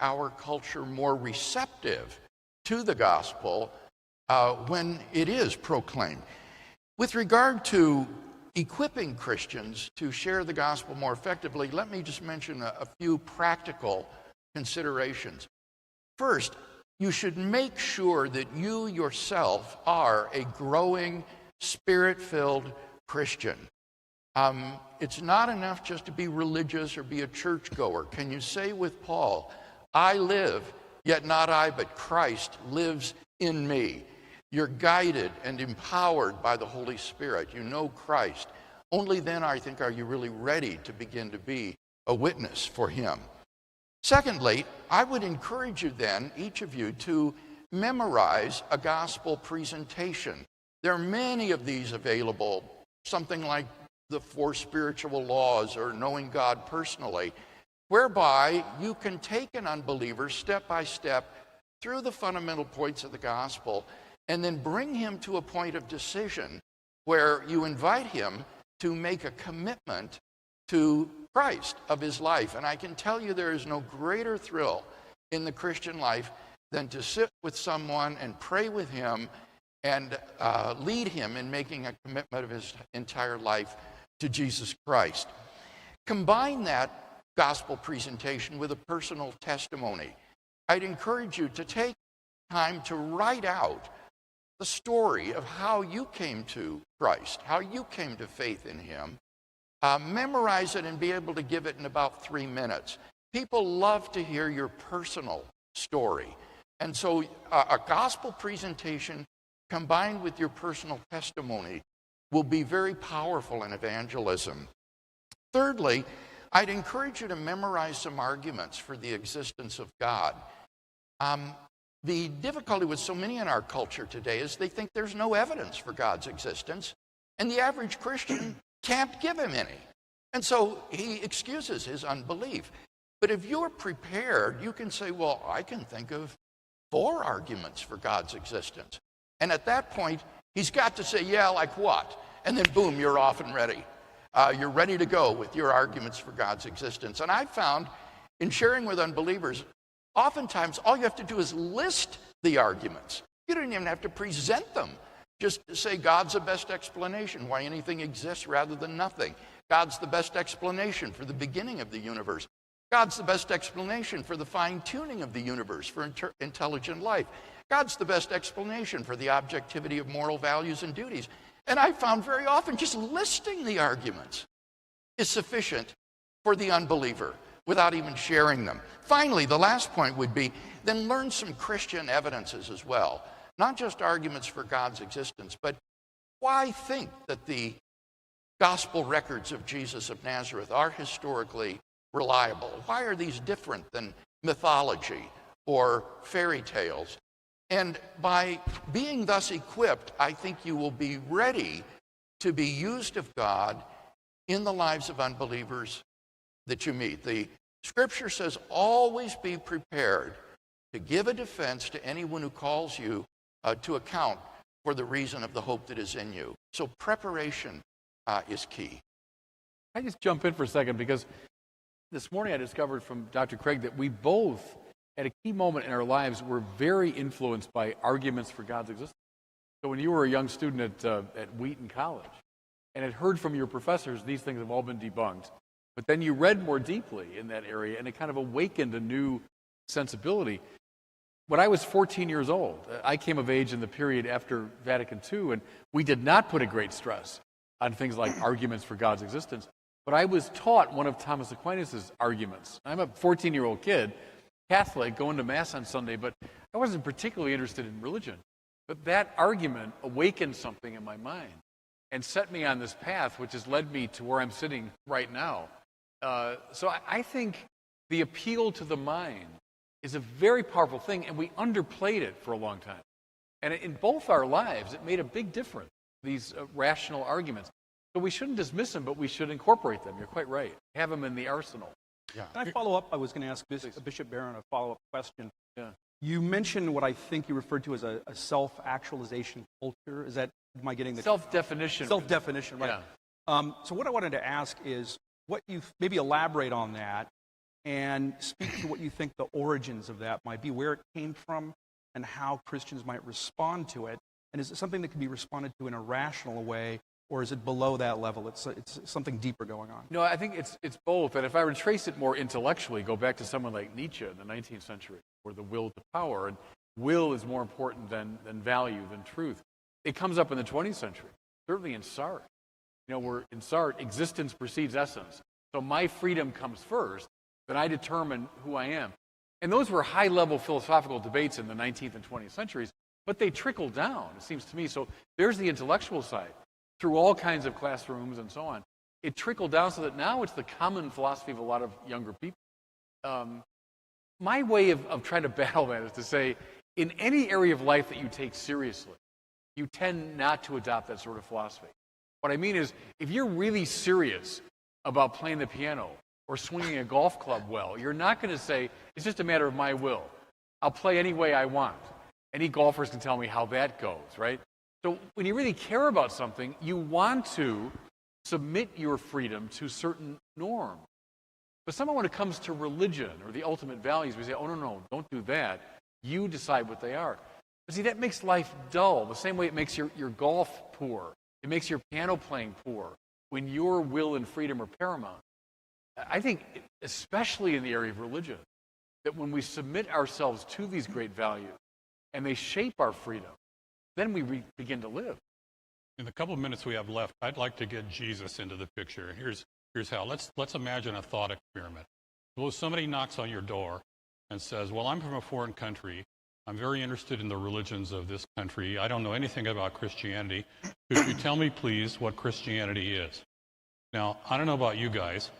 our culture more receptive to the gospel when it is proclaimed. With regard to equipping Christians to share the gospel more effectively, let me just mention a few practical considerations. First, you should make sure that you yourself are a growing, spirit-filled Christian. It's not enough just to be religious or be a churchgoer. Can you say with Paul, I live, yet not I, but Christ lives in me? You're guided and empowered by the Holy Spirit. You know Christ. Only then, I think, are you really ready to begin to be a witness for him. Secondly, I would encourage you then, each of you, to memorize a gospel presentation. There are many of these available, something like the 4 spiritual laws or knowing God personally, whereby you can take an unbeliever step by step through the fundamental points of the gospel and then bring him to a point of decision where you invite him to make a commitment to Christ of his life. And I can tell you there is no greater thrill in the Christian life than to sit with someone and pray with him and lead him in making a commitment of his entire life to Jesus Christ. Combine that gospel presentation with a personal testimony. I'd encourage you to take time to write out the story of how you came to Christ, how you came to faith in him. Memorize it and be able to give it in about 3 minutes. People love to hear your personal story. And so a gospel presentation combined with your personal testimony will be very powerful in evangelism. Thirdly, I'd encourage you to memorize some arguments for the existence of God. The difficulty with so many in our culture today is they think there's no evidence for God's existence, and the average Christian can't give him any. And so he excuses his unbelief. But if you're prepared, you can say, well, I can think of 4 arguments for God's existence. And at that point, he's got to say, yeah, like what? And then boom, you're off and ready. You're ready to go with your arguments for God's existence. And I've found in sharing with unbelievers, oftentimes all you have to do is list the arguments. You don't even have to present them. Just say God's the best explanation why anything exists rather than nothing. God's the best explanation for the beginning of the universe. God's the best explanation for the fine-tuning of the universe, for intelligent life. God's the best explanation for the objectivity of moral values and duties. And I found very often just listing the arguments is sufficient for the unbeliever without even sharing them. Finally, the last point would be, then learn some Christian evidences as well. Not just arguments for God's existence, but why think that the gospel records of Jesus of Nazareth are historically reliable? Why are these different than mythology or fairy tales? And by being thus equipped, I think you will be ready to be used of God in the lives of unbelievers that you meet. The scripture says, always be prepared to give a defense to anyone who calls you to account for the reason of the hope that is in you. So preparation is key. I just jump in for a second because this morning I discovered from Dr. Craig that we both, at a key moment in our lives, were very influenced by arguments for God's existence. So when you were a young student at Wheaton College and had heard from your professors, these things have all been debunked. But then you read more deeply in that area, and it kind of awakened a new sensibility. When I was 14 years old, I came of age in the period after Vatican II, and we did not put a great stress on things like arguments for God's existence. But I was taught one of Thomas Aquinas' arguments. I'm a 14-year-old kid, Catholic, going to Mass on Sunday, but I wasn't particularly interested in religion. But that argument awakened something in my mind and set me on this path, which has led me to where I'm sitting right now. So I think the appeal to the mind is a very powerful thing, and we underplayed it for a long time. And in both our lives, it made a big difference, these rational arguments. So we shouldn't dismiss them, but we should incorporate them. You're quite right. Have them in the arsenal. Yeah. Can I follow up? I was going to ask Bishop Barron a follow-up question. Yeah. You mentioned what I think you referred to as a self-actualization culture. Is that, am I getting the... Self-definition. Self-definition, right. Yeah. So what I wanted to ask is, what you maybe elaborate on that. and speak to what you think the origins of that might be, where it came from, and how Christians might respond to it. And is it something that can be responded to in a rational way, or is it below that level? It's something deeper going on. No, I think it's both. And if I were to trace it more intellectually, go back to someone like Nietzsche in the 19th century, where the will to power, and will is more important than value, than truth. It comes up in the 20th century, certainly in Sartre. Where in Sartre, existence precedes essence. So my freedom comes first, then I determine who I am. And those were high-level philosophical debates in the 19th and 20th centuries, but they trickled down, it seems to me. So there's the intellectual side, through all kinds of classrooms and so on. It trickled down so that now it's the common philosophy of a lot of younger people. My way of trying to battle that is to say, in any area of life that you take seriously, you tend not to adopt that sort of philosophy. What I mean is, if you're really serious about playing the piano or swinging a golf club well, you're not going to say, it's just a matter of my will. I'll play any way I want. Any golfers can tell me how that goes, right? So when you really care about something, you want to submit your freedom to certain norms. But somehow when it comes to religion or the ultimate values, we say, oh, no, don't do that. You decide what they are. But see, that makes life dull, the same way it makes your golf poor. It makes your piano playing poor when your will and freedom are paramount. I think, especially in the area of religion, that when we submit ourselves to these great values and they shape our freedom, then we begin to live. In the couple of minutes we have left, I'd like to get Jesus into the picture. Here's how. Let's imagine a thought experiment. Suppose somebody knocks on your door and says, well, I'm from a foreign country. I'm very interested in the religions of this country. I don't know anything about Christianity. Could you tell me, please, what Christianity is? Now, I don't know about you guys,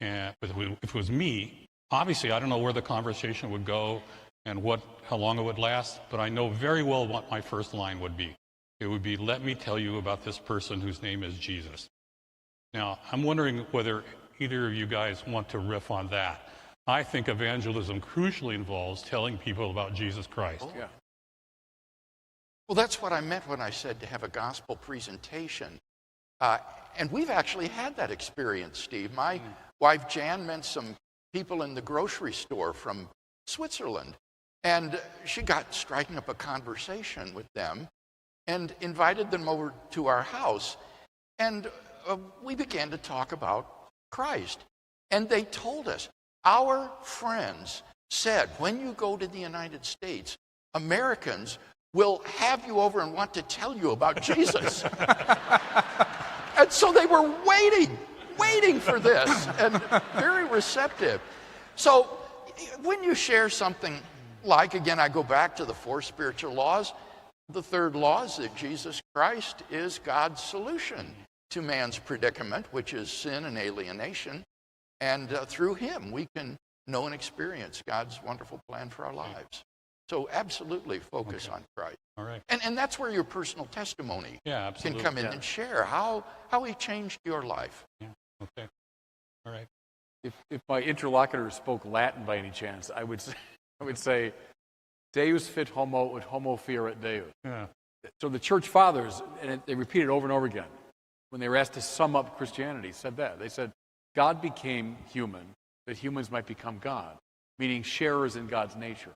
but if it was me, obviously I don't know where the conversation would go and how long it would last, but I know very well what my first line would be. It would be, let me tell you about this person whose name is Jesus. Now, I'm wondering whether either of you guys want to riff on that. I think evangelism crucially involves telling people about Jesus Christ. Oh, yeah. Well, that's what I meant when I said to have a gospel presentation. And we've actually had that experience, Steve. My wife, Jan, met some people in the grocery store from Switzerland. And she got striking up a conversation with them and invited them over to our house. And we began to talk about Christ. And they told us, our friends said, when you go to the United States, Americans will have you over and want to tell you about Jesus. And so they were waiting for this, and very receptive. So when you share something like, again, I go back to the 4 spiritual laws, the third law is that Jesus Christ is God's solution to man's predicament, which is sin and alienation. And through him, we can know and experience God's wonderful plan for our lives. So absolutely focus on Christ. All right. And that's where your personal testimony can come in and share how he changed your life. Yeah. Okay. All right. If my interlocutor spoke Latin by any chance, I would say, Deus fit homo, ut homo fieret Deus. Yeah. So the church fathers, and they repeat it over and over again, when they were asked to sum up Christianity, said that. They said, God became human, that humans might become God, meaning sharers in God's nature.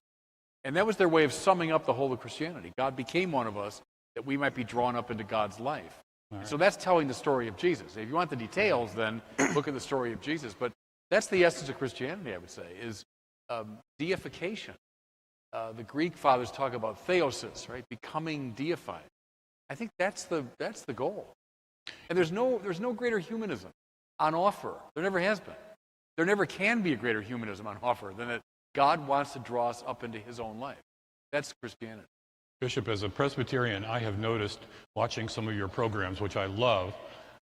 And that was their way of summing up the whole of Christianity. God became one of us that we might be drawn up into God's life. Right. So that's telling the story of Jesus. If you want the details, then look at the story of Jesus. But that's the essence of Christianity, I would say, is deification. The Greek fathers talk about theosis, right? Becoming deified. I think that's the goal. And there's no greater humanism on offer. There never has been. There never can be a greater humanism on offer than that God wants to draw us up into his own life. That's Christianity. Bishop, as a Presbyterian, I have noticed, watching some of your programs, which I love,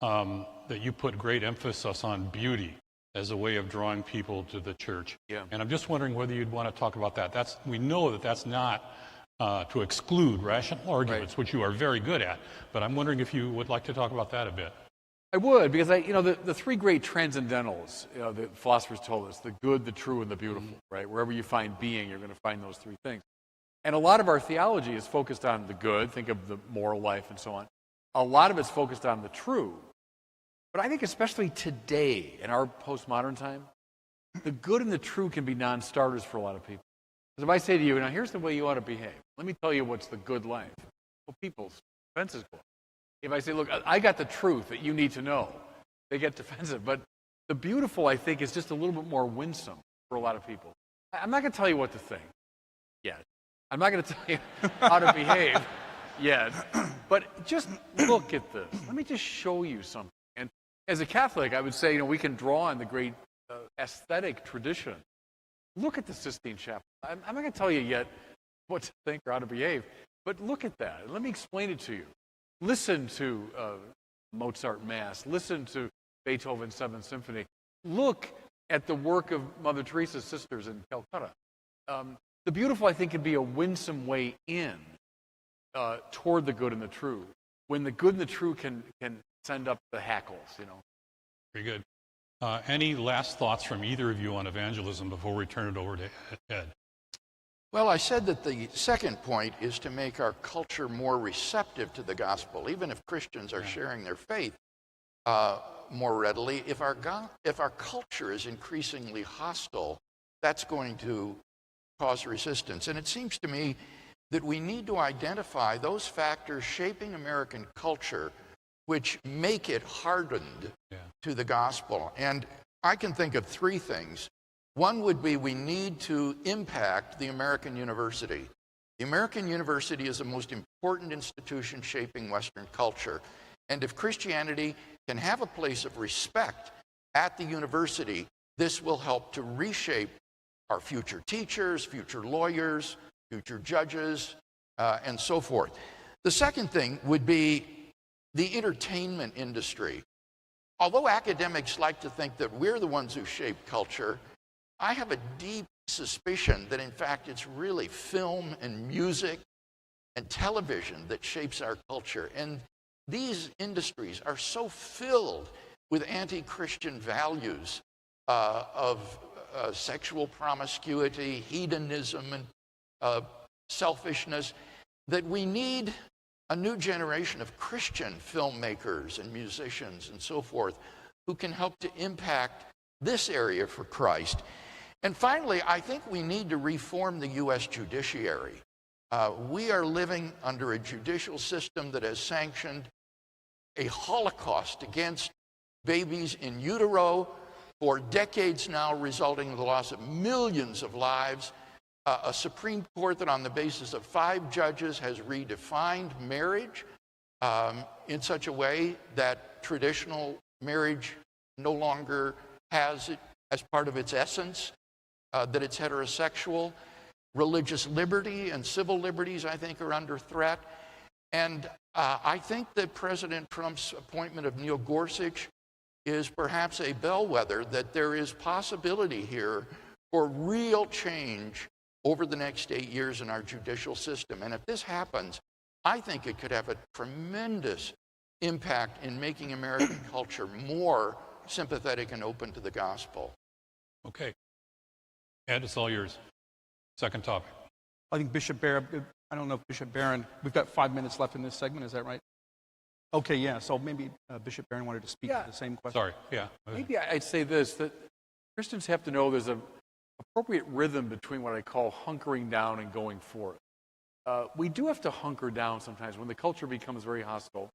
that you put great emphasis on beauty as a way of drawing people to the church. Yeah. And I'm just wondering whether you'd want to talk about that. We know that's not to exclude rational arguments, right, which you are very good at. But I'm wondering if you would like to talk about that a bit. I would, because the 3 great transcendentals, the philosophers told us, the good, the true, and the beautiful, right? Wherever you find being, you're going to find those 3 things. And a lot of our theology is focused on the good, think of the moral life and so on. A lot of it's focused on the true. But I think especially today, in our postmodern time, the good and the true can be non-starters for a lot of people. Because if I say to you, now here's the way you ought to behave. Let me tell you what's the good life. Well, people's defenses go up. If I say, look, I got the truth that you need to know, they get defensive. But the beautiful, I think, is just a little bit more winsome for a lot of people. I'm not going to tell you what to think yet. I'm not going to tell you how to behave yet. But just look at this. Let me just show you something. And as a Catholic, I would say, we can draw on the great aesthetic tradition. Look at the Sistine Chapel. I'm not going to tell you yet what to think or how to behave, but look at that. Let me explain it to you. Listen to Mozart Mass. Listen to Beethoven's Seventh Symphony. Look at the work of Mother Teresa's sisters in Calcutta. The beautiful, I think, can be a winsome way in toward the good and the true, when the good and the true can send up the hackles, Very good. Any last thoughts from either of you on evangelism before we turn it over to Ed? Well, I said that the second point is to make our culture more receptive to the gospel, even if Christians are sharing their faith more readily. If our culture is increasingly hostile, that's going to cause resistance. And it seems to me that we need to identify those factors shaping American culture which make it hardened to the gospel. And I can think of three things. One would be we need to impact the American university. The American university is the most important institution shaping Western culture. And if Christianity can have a place of respect at the university, this will help to reshape our future teachers, future lawyers, future judges, and so forth. The second thing would be the entertainment industry. Although academics like to think that we're the ones who shape culture, I have a deep suspicion that in fact it's really film and music and television that shapes our culture. And these industries are so filled with anti-Christian values of sexual promiscuity, hedonism, and selfishness, that we need a new generation of Christian filmmakers and musicians and so forth who can help to impact this area for Christ. And finally, I think we need to reform the U.S. judiciary. We are living under a judicial system that has sanctioned a Holocaust against babies in utero for decades now, resulting in the loss of millions of lives. A Supreme Court that on the basis of 5 judges has redefined marriage in such a way that traditional marriage no longer has it as part of its essence, that it's heterosexual. Religious liberty and civil liberties, I think, are under threat. And I think that President Trump's appointment of Neil Gorsuch is perhaps a bellwether that there is possibility here for real change over the next 8 years in our judicial system. And if this happens, I think it could have a tremendous impact in making American culture more sympathetic and open to the gospel. Okay. Ed, it's all yours. Second topic. I think Bishop Barron, I don't know if Bishop Barron, we've got 5 minutes left in this segment, is that right? Okay, yeah, so maybe Bishop Barron wanted to speak to the same question. Sorry, yeah. Maybe I'd say this, that Christians have to know there's an appropriate rhythm between what I call hunkering down and going forth. We do have to hunker down sometimes when the culture becomes very hostile,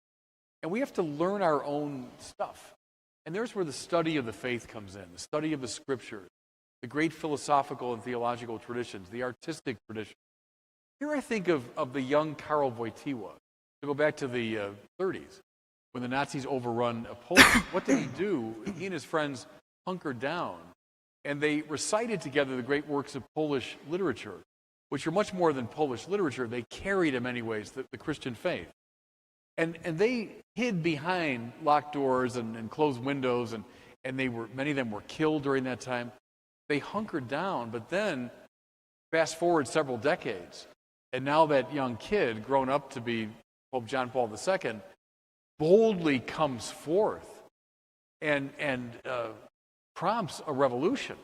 and we have to learn our own stuff. And there's where the study of the faith comes in, the study of the scriptures, the great philosophical and theological traditions, the artistic traditions. Here I think of the young Karl Wojtyła. To go back to the 30s, when the Nazis overrun Poland, what did he do? He and his friends hunkered down, and they recited together the great works of Polish literature, which are much more than Polish literature. They carried in many ways the Christian faith. And they hid behind locked doors and closed windows, and many of them were killed during that time. They hunkered down, but then fast forward several decades, and now that young kid, grown up to be Pope John Paul II, boldly comes forth and prompts a revolution.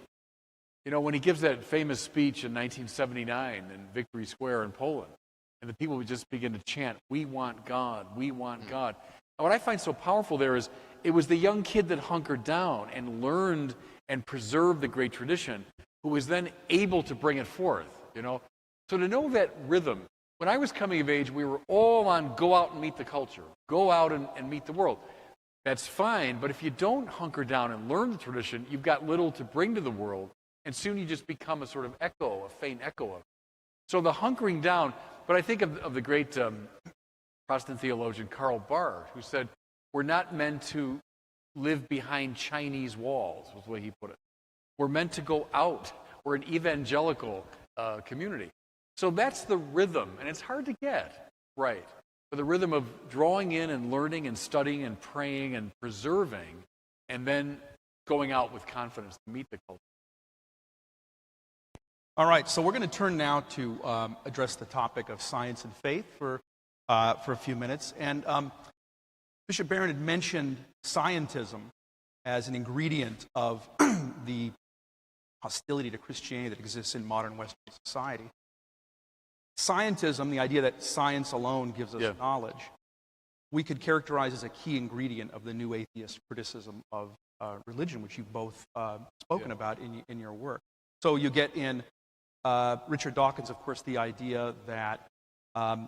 When he gives that famous speech in 1979 in Victory Square in Poland, and the people would just begin to chant, "We want God, we want God." And what I find so powerful there is it was the young kid that hunkered down and learned and preserve the great tradition, who was then able to bring it forth, you know? So to know that rhythm, when I was coming of age, we were all on go out and meet the culture, go out and meet the world. That's fine, but if you don't hunker down and learn the tradition, you've got little to bring to the world, and soon you just become a sort of echo, a faint echo of it. So the hunkering down, but I think of the great Protestant theologian Karl Barth, who said, we're not meant to live behind Chinese walls, was the way he put it. We're meant to go out. We're an evangelical community. So that's the rhythm, and it's hard to get right. But the rhythm of drawing in and learning and studying and praying and preserving, and then going out with confidence to meet the culture. All right, so we're going to turn now to address the topic of science and faith for a few minutes. And Bishop Barron had mentioned scientism as an ingredient of the hostility to Christianity that exists in modern Western society. Scientism, the idea that science alone gives us knowledge, we could characterize as a key ingredient of the new atheist criticism of religion, which you've both spoken about in your work. So you get in Richard Dawkins, of course, the idea that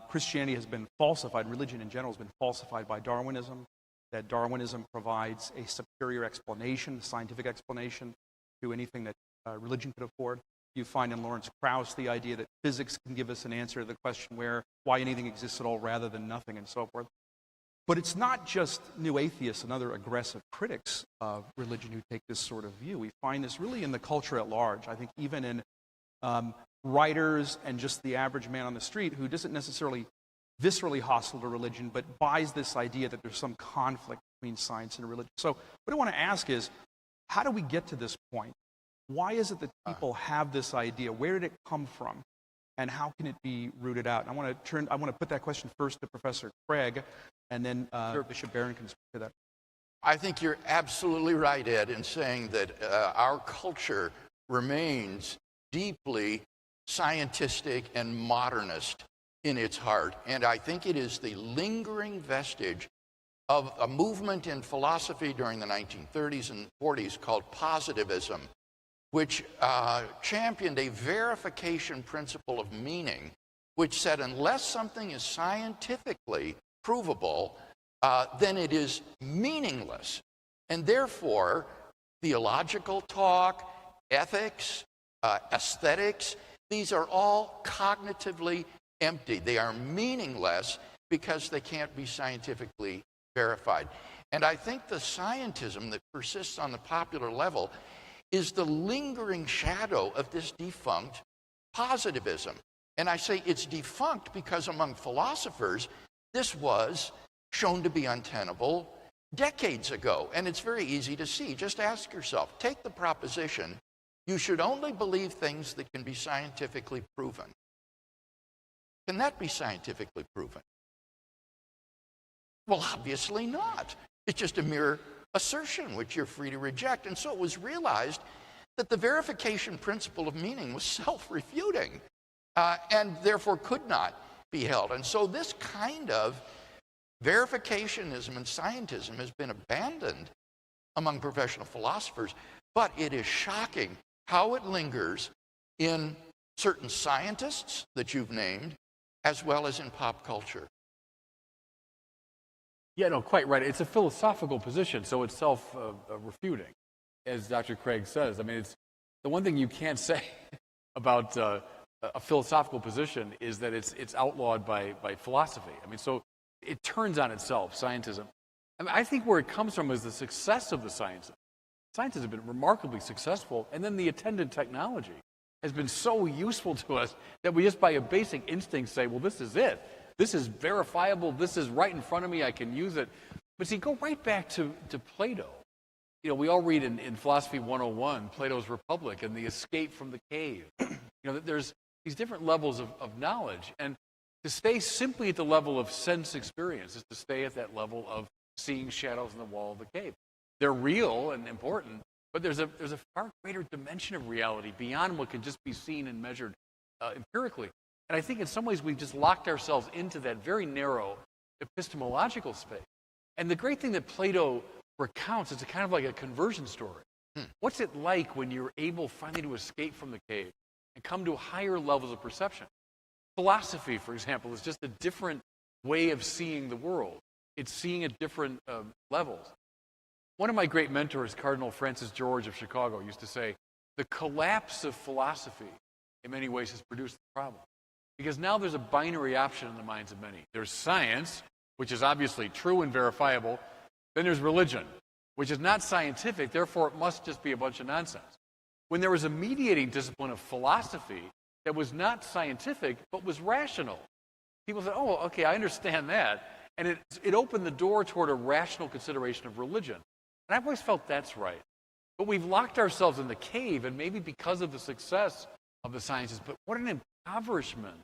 Christianity has been falsified, religion in general has been falsified by Darwinism, that Darwinism provides a superior explanation, a scientific explanation, to anything that religion could afford. You find in Lawrence Krauss the idea that physics can give us an answer to the question why anything exists at all rather than nothing, and so forth. But it's not just new atheists and other aggressive critics of religion who take this sort of view. We find this really in the culture at large. I think even in writers and just the average man on the street who isn't necessarily viscerally hostile to religion, but buys this idea that there's some conflict between science and religion. So what I want to ask is, how do we get to this point? Why is it that people have this idea? Where did it come from? And how can it be rooted out? And I want to put that question first to Professor Craig, and then Bishop Barron can speak to that. I think you're absolutely right, Ed, in saying that our culture remains deeply scientistic and modernist in its heart. And I think it is the lingering vestige of a movement in philosophy during the 1930s and 40s called positivism, which championed a verification principle of meaning, which said unless something is scientifically provable, then it is meaningless. And therefore, theological talk, ethics, aesthetics, these are all cognitively empty. They are meaningless because they can't be scientifically verified. And I think the scientism that persists on the popular level is the lingering shadow of this defunct positivism. And I say it's defunct because among philosophers, this was shown to be untenable decades ago. And it's very easy to see. Just ask yourself, take the proposition, you should only believe things that can be scientifically proven. Can that be scientifically proven? Well, obviously not. It's just a mere assertion which you're free to reject. And so it was realized that the verification principle of meaning was self-refuting and therefore could not be held. And so this kind of verificationism and scientism has been abandoned among professional philosophers, but it is shocking how it lingers in certain scientists that you've named, as well as in pop culture. Yeah, no, quite right. It's a philosophical position, so it's self-refuting, as Dr. Craig says. I mean, it's the one thing you can't say about a philosophical position is that it's outlawed by philosophy. I mean, so it turns on itself, scientism. I mean, I think where it comes from is the success of the sciences. Science has been remarkably successful, and then the attendant technology has been so useful to us that we just by a basic instinct say, well, this is it. This is verifiable. This is right in front of me. I can use it. But see, go right back to Plato. You know, we all read in Philosophy 101, Plato's Republic and the escape from the cave. You know, there's these different levels of knowledge. And to stay simply at the level of sense experience is to stay at that level of seeing shadows in the wall of the cave. They're real and important, but there's a far greater dimension of reality beyond what can just be seen and measured empirically. And I think in some ways we've just locked ourselves into that very narrow epistemological space. And the great thing that Plato recounts is a kind of like a conversion story. What's it like when you're able finally to escape from the cave and come to higher levels of perception? Philosophy, for example, is just a different way of seeing the world. It's seeing at different levels. One of my great mentors, Cardinal Francis George of Chicago, used to say, the collapse of philosophy in many ways has produced the problem. Because now there's a binary option in the minds of many. There's science, which is obviously true and verifiable. Then there's religion, which is not scientific, therefore it must just be a bunch of nonsense. When there was a mediating discipline of philosophy that was not scientific, but was rational, people said, oh, okay, I understand that. And it opened the door toward a rational consideration of religion. And I've always felt that's right. But we've locked ourselves in the cave, and maybe because of the success of the sciences, but what an impoverishment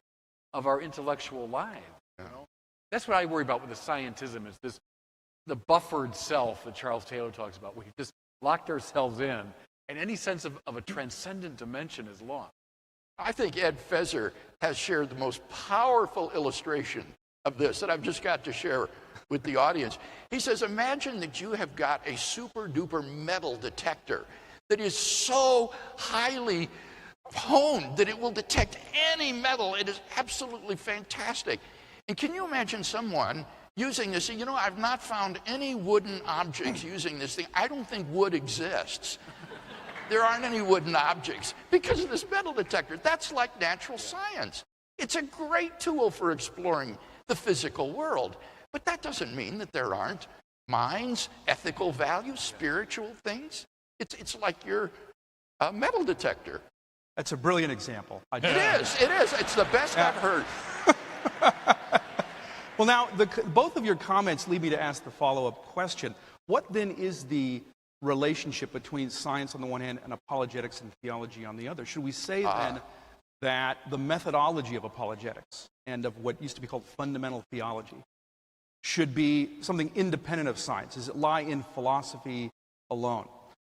of our intellectual lives. You know? That's what I worry about with the scientism, is the buffered self that Charles Taylor talks about. We've just locked ourselves in, and any sense of a transcendent dimension is lost. I think Ed Feser has shared the most powerful illustration of this that I've just got to share with the audience. He says, imagine that you have got a super-duper metal detector that is so highly honed that it will detect any metal. It is absolutely fantastic. And can you imagine someone using this? You know, I've not found any wooden objects using this thing. I don't think wood exists. There aren't any wooden objects because of this metal detector. That's like natural science. It's a great tool for exploring the physical world. But that doesn't mean that there aren't minds, ethical values, spiritual things. It's like your metal detector. That's a brilliant example. It is. It's the best I've heard. Well, now, both of your comments lead me to ask the follow-up question. What then is the relationship between science on the one hand and apologetics and theology on the other? Should we say then that the methodology of apologetics and of what used to be called fundamental theology should be something independent of science? Does it lie in philosophy alone?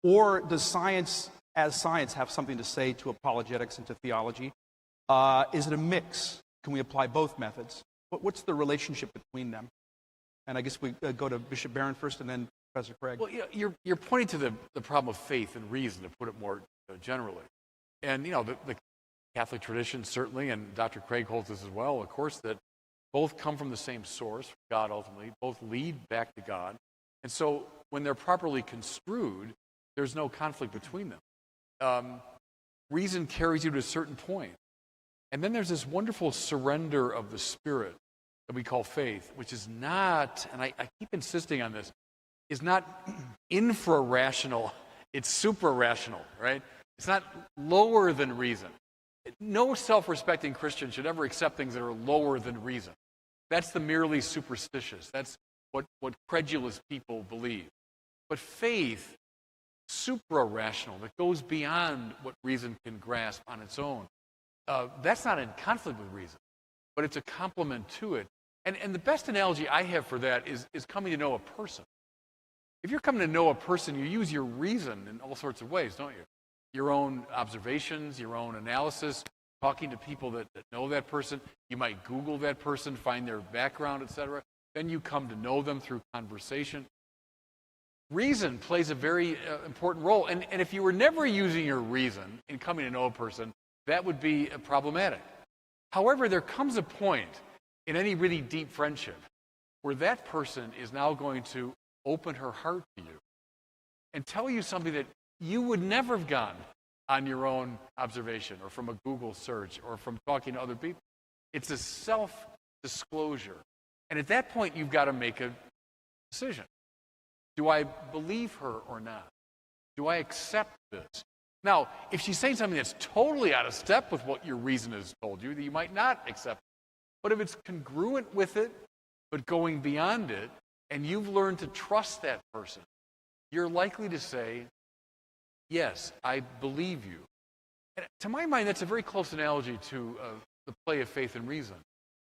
Or does science, as science, have something to say to apologetics and to theology? Is it a mix? Can we apply both methods? What's the relationship between them? And I guess we go to Bishop Barron first and then Professor Craig. Well, you're pointing to the problem of faith and reason, to put it more generally. And, you know, the Catholic tradition certainly, and Dr. Craig holds this as well, of course, that both come from the same source, God ultimately, both lead back to God. And so when they're properly construed, there's no conflict between them. Reason carries you to a certain point. And then there's this wonderful surrender of the Spirit that we call faith, which is not, and I keep insisting on this, is not infra-rational, it's supra-rational, right? It's not lower than reason. No self-respecting Christian should ever accept things that are lower than reason. That's the merely superstitious. That's what credulous people believe. But faith, supra-rational, that goes beyond what reason can grasp on its own, that's not in conflict with reason, but it's a complement to it. And the best analogy I have for that is coming to know a person. If you're coming to know a person, you use your reason in all sorts of ways, don't you? Your own observations, your own analysis, talking to people that know that person. You might Google that person, find their background, etc. Then you come to know them through conversation. Reason plays a very important role. And if you were never using your reason in coming to know a person, that would be problematic. However, there comes a point in any really deep friendship where that person is now going to open her heart to you and tell you something that you would never have gotten on your own observation or from a Google search or from talking to other people. It's a self-disclosure. And at that point, you've got to make a decision. Do I believe her or not? Do I accept this? Now, if she's saying something that's totally out of step with what your reason has told you, that you might not accept it. But if it's congruent with it, but going beyond it, and you've learned to trust that person, you're likely to say, yes, I believe you. And to my mind, that's a very close analogy to the play of faith and reason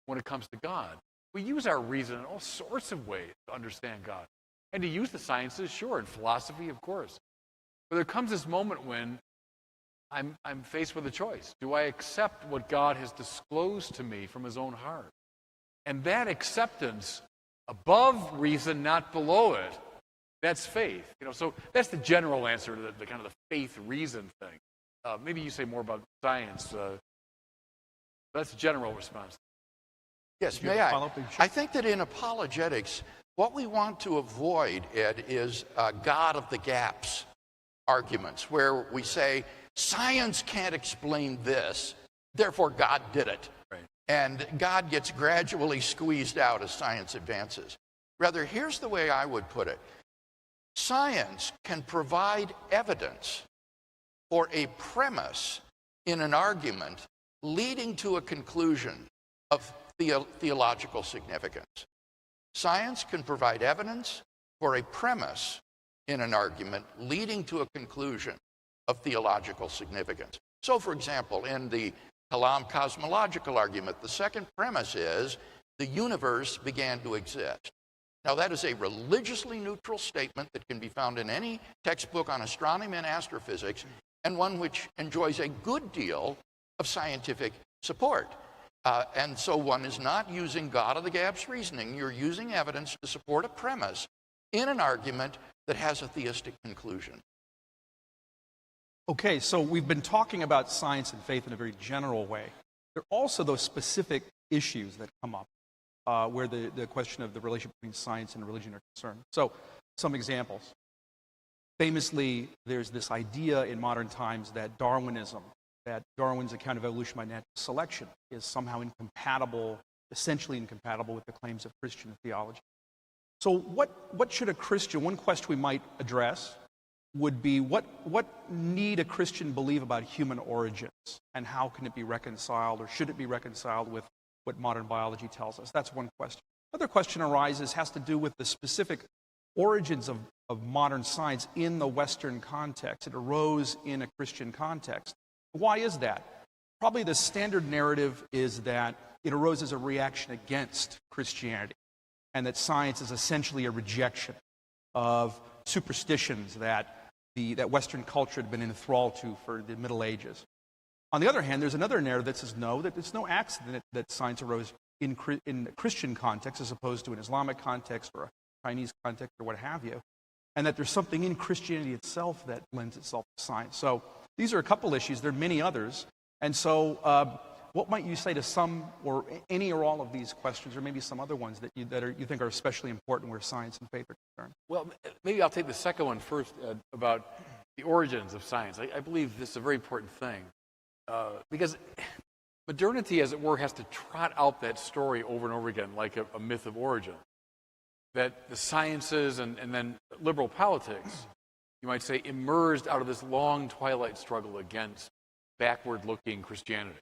when it comes to God. We use our reason in all sorts of ways to understand God. And to use the sciences, sure, and philosophy, of course. But there comes this moment when I'm faced with a choice. Do I accept what God has disclosed to me from his own heart? And that acceptance, above reason, not below it, That's faith. So that's the general answer to the kind of the faith reason thing. Maybe you say more about science. That's the general response. Yes, may I? I think that in apologetics, what we want to avoid, Ed, is God of the gaps arguments, where we say, science can't explain this, therefore God did it. Right. And God gets gradually squeezed out as science advances. Rather, here's the way I would put it. Science can provide evidence or a premise in an argument leading to a conclusion of theological significance. Science can provide evidence for a premise in an argument leading to a conclusion of theological significance. So, for example, in the Kalam cosmological argument, the second premise is the universe began to exist. Now, that is a religiously neutral statement that can be found in any textbook on astronomy and astrophysics, and one which enjoys a good deal of scientific support. And so one is not using God of the gaps reasoning. You're using evidence to support a premise in an argument that has a theistic conclusion. Okay, so we've been talking about science and faith in a very general way. There are also those specific issues that come up where the question of the relationship between science and religion are concerned. So, some examples. Famously, there's this idea in modern times that Darwinism, that Darwin's account of evolution by natural selection is somehow incompatible, essentially incompatible with the claims of Christian theology. So what should a Christian, one question we might address would be what need a Christian believe about human origins, and how can it be reconciled, or should it be reconciled with what modern biology tells us? That's one question. Another question arises, has to do with the specific origins of modern science in the Western context. It arose in a Christian context. Why is that? Probably the standard narrative is that it arose as a reaction against Christianity, and that science is essentially a rejection of superstitions that Western culture had been enthralled to for the Middle Ages. On the other hand, there's another narrative that says no, that it's no accident that science arose in a Christian context as opposed to an Islamic context or a Chinese context or what have you, and that there's something in Christianity itself that lends itself to science. So these are a couple issues. There are many others. And so what might you say to some or any or all of these questions, or maybe some other ones that you think are especially important where science and faith are concerned? Well, maybe I'll take the second one first, about the origins of science. I believe this is a very important thing because modernity, as it were, has to trot out that story over and over again like a myth of origin. That the sciences and then liberal politics, you might say, emerged out of this long twilight struggle against backward-looking Christianity.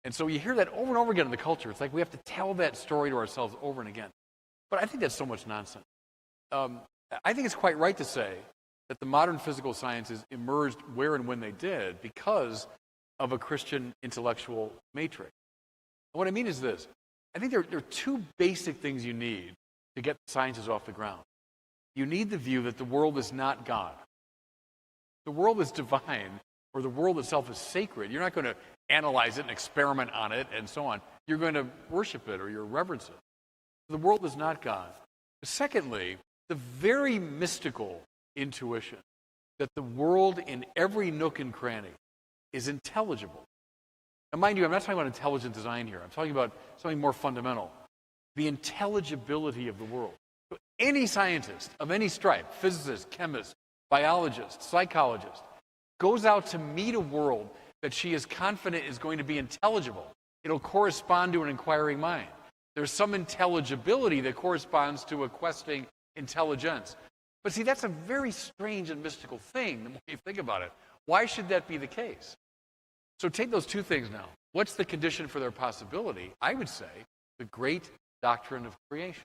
And so you hear that over and over again in the culture. It's like we have to tell that story to ourselves over and again. But I think that's so much nonsense. I think it's quite right to say that the modern physical sciences emerged where and when they did because of a Christian intellectual matrix. And what I mean is this. I think there are two basic things you need to get the sciences off the ground. You need the view that the world is not God. The world is divine, or the world itself is sacred. You're not going to analyze it and experiment on it and so on. You're going to worship it or you're reverence it. The world is not God. Secondly, the very mystical intuition that the world in every nook and cranny is intelligible. Now, mind you, I'm not talking about intelligent design here. I'm talking about something more fundamental. The intelligibility of the world. So any scientist of any stripe, physicist, chemist, biologist, psychologist, goes out to meet a world that she is confident is going to be intelligible. It'll correspond to an inquiring mind. There's some intelligibility that corresponds to a questing intelligence. But see, that's a very strange and mystical thing, the more you think about it. Why should that be the case? So take those two things now. What's the condition for their possibility? I would say the great doctrine of creation.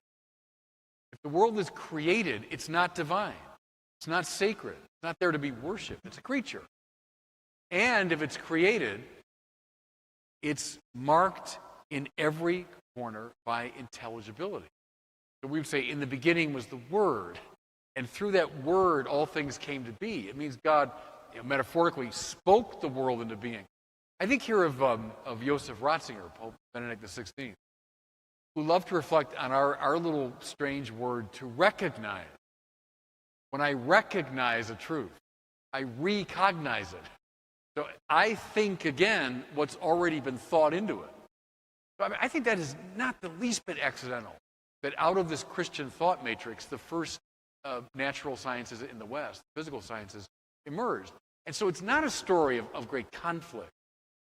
If the world is created, it's not divine. It's not sacred. It's not there to be worshipped. It's a creature. And if it's created, it's marked in every corner by intelligibility. So we would say, in the beginning was the Word, and through that Word all things came to be. It means God, metaphorically, spoke the world into being. I think here of Joseph Ratzinger, Pope Benedict XVI, who loved to reflect on our little strange word to recognize. When I recognize a truth, I recognize it. So I think again what's already been thought into it. So I think that is not the least bit accidental, that out of this Christian thought matrix, the first natural sciences in the West, physical sciences, emerged. And so it's not a story of great conflict.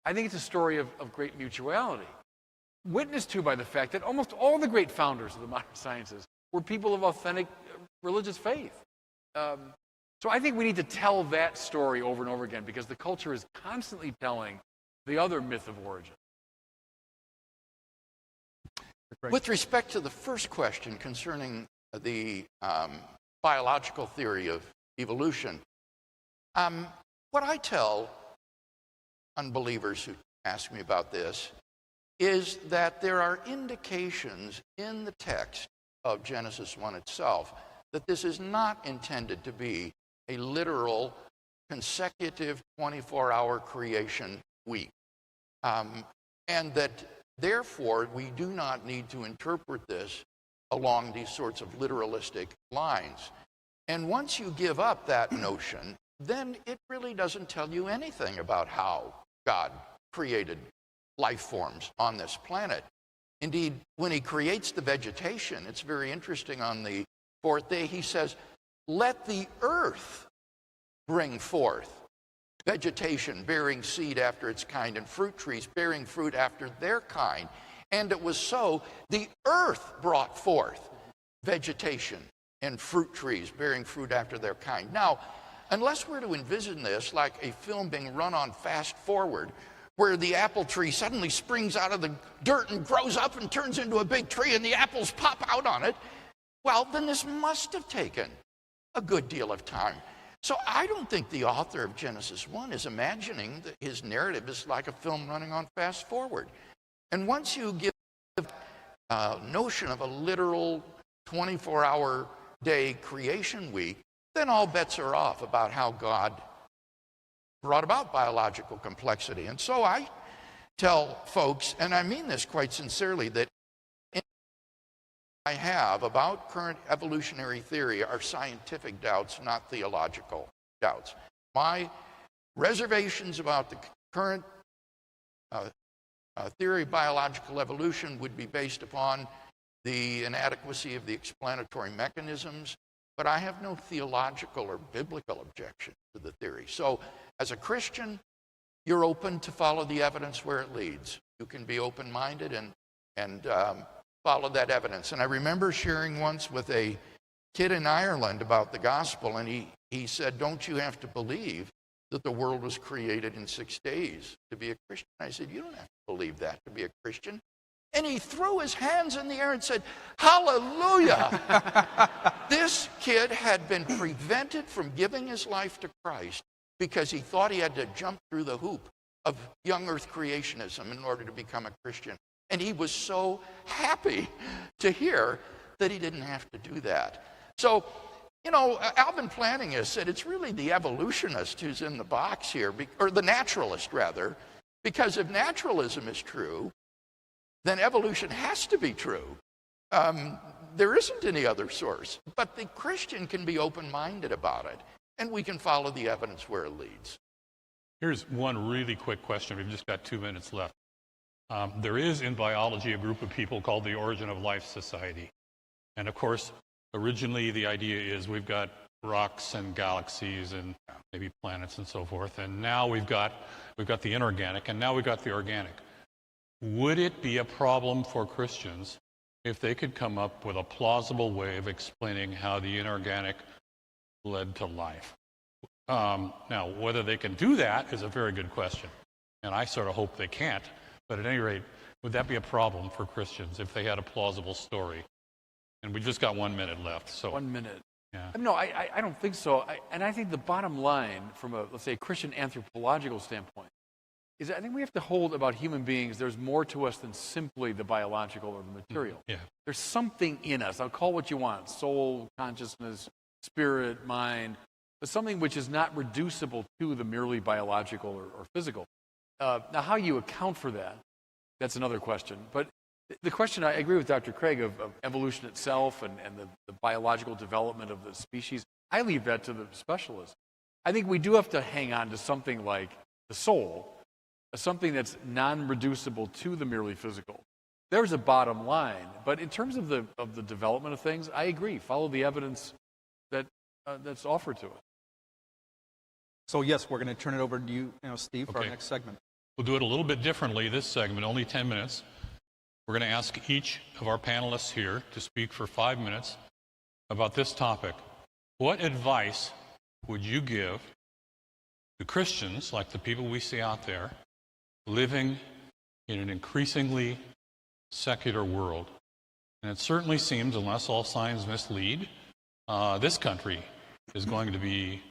I think it's a story of great mutuality, witnessed to by the fact that almost all the great founders of the modern sciences were people of authentic religious faith. So I think we need to tell that story over and over again, because the culture is constantly telling the other myth of origin. With respect to the first question concerning the biological theory of evolution, what I tell unbelievers who ask me about this is that there are indications in the text of Genesis 1 itself that this is not intended to be a literal consecutive 24-hour creation week, and that therefore we do not need to interpret this along these sorts of literalistic lines. And once you give up that notion, then it really doesn't tell you anything about how God created life forms on this planet. Indeed, when he creates the vegetation, it's very interesting. On the fourth day, he says, let the earth bring forth vegetation bearing seed after its kind, and fruit trees bearing fruit after their kind. And it was so, the earth brought forth vegetation and fruit trees bearing fruit after their kind. Now, unless we're to envision this like a film being run on fast forward, where the apple tree suddenly springs out of the dirt and grows up and turns into a big tree and the apples pop out on it, well, then this must have taken a good deal of time. So I don't think the author of Genesis 1 is imagining that his narrative is like a film running on fast forward. And once you give a notion of a literal 24-hour day creation week, then all bets are off about how God brought about biological complexity. And so I tell folks, and I mean this quite sincerely, that I have about current evolutionary theory are scientific doubts, not theological doubts. My reservations about the current theory of biological evolution would be based upon the inadequacy of the explanatory mechanisms, but I have no theological or biblical objection to the theory. So as a Christian, you're open to follow the evidence where it leads. You can be open-minded and follow that evidence. And I remember sharing once with a kid in Ireland about the gospel, and he said, don't you have to believe that the world was created in 6 days to be a Christian? I said, you don't have to believe that to be a Christian. And he threw his hands in the air and said, hallelujah! This kid had been prevented from giving his life to Christ because he thought he had to jump through the hoop of young earth creationism in order to become a Christian. And he was so happy to hear that he didn't have to do that. So, you know, Alvin Plantinga has said it's really the evolutionist who's in the box here, or the naturalist rather, because if naturalism is true, then evolution has to be true. There isn't any other source. But the Christian can be open-minded about it, and we can follow the evidence where it leads. Here's one really quick question. We've just got 2 minutes left. There is in biology a group of people called the Origin of Life Society. And of course, originally the idea is we've got rocks and galaxies and maybe planets and so forth. And now we've got the inorganic, and now we've got the organic. Would it be a problem for Christians if they could come up with a plausible way of explaining how the inorganic led to life? Now, whether they can do that is a very good question. And I sort of hope they can't. But at any rate, would that be a problem for Christians if they had a plausible story? And we just got 1 minute left. So 1 minute. Yeah. No, I don't think so. And I think the bottom line from a, let's say, Christian anthropological standpoint is I think we have to hold about human beings, there's more to us than simply the biological or the material. Yeah. There's something in us. I'll call it what you want, soul, consciousness, spirit, mind, but something which is not reducible to the merely biological or physical. Now, how you account for that, that's another question. But the question, I agree with Dr. Craig, of evolution itself and the biological development of the species, I leave that to the specialists. I think we do have to hang on to something like the soul, something that's non-reducible to the merely physical. There's a bottom line, but in terms of the development of things, I agree. Follow the evidence that's offered to us. So yes, we're going to turn it over to you, Steve, for our next segment. We'll do it a little bit differently this segment, only 10 minutes. We're going to ask each of our panelists here to speak for 5 minutes about this topic. What advice would you give to Christians, like the people we see out there, living in an increasingly secular world? And it certainly seems, unless all signs mislead, this country is going to be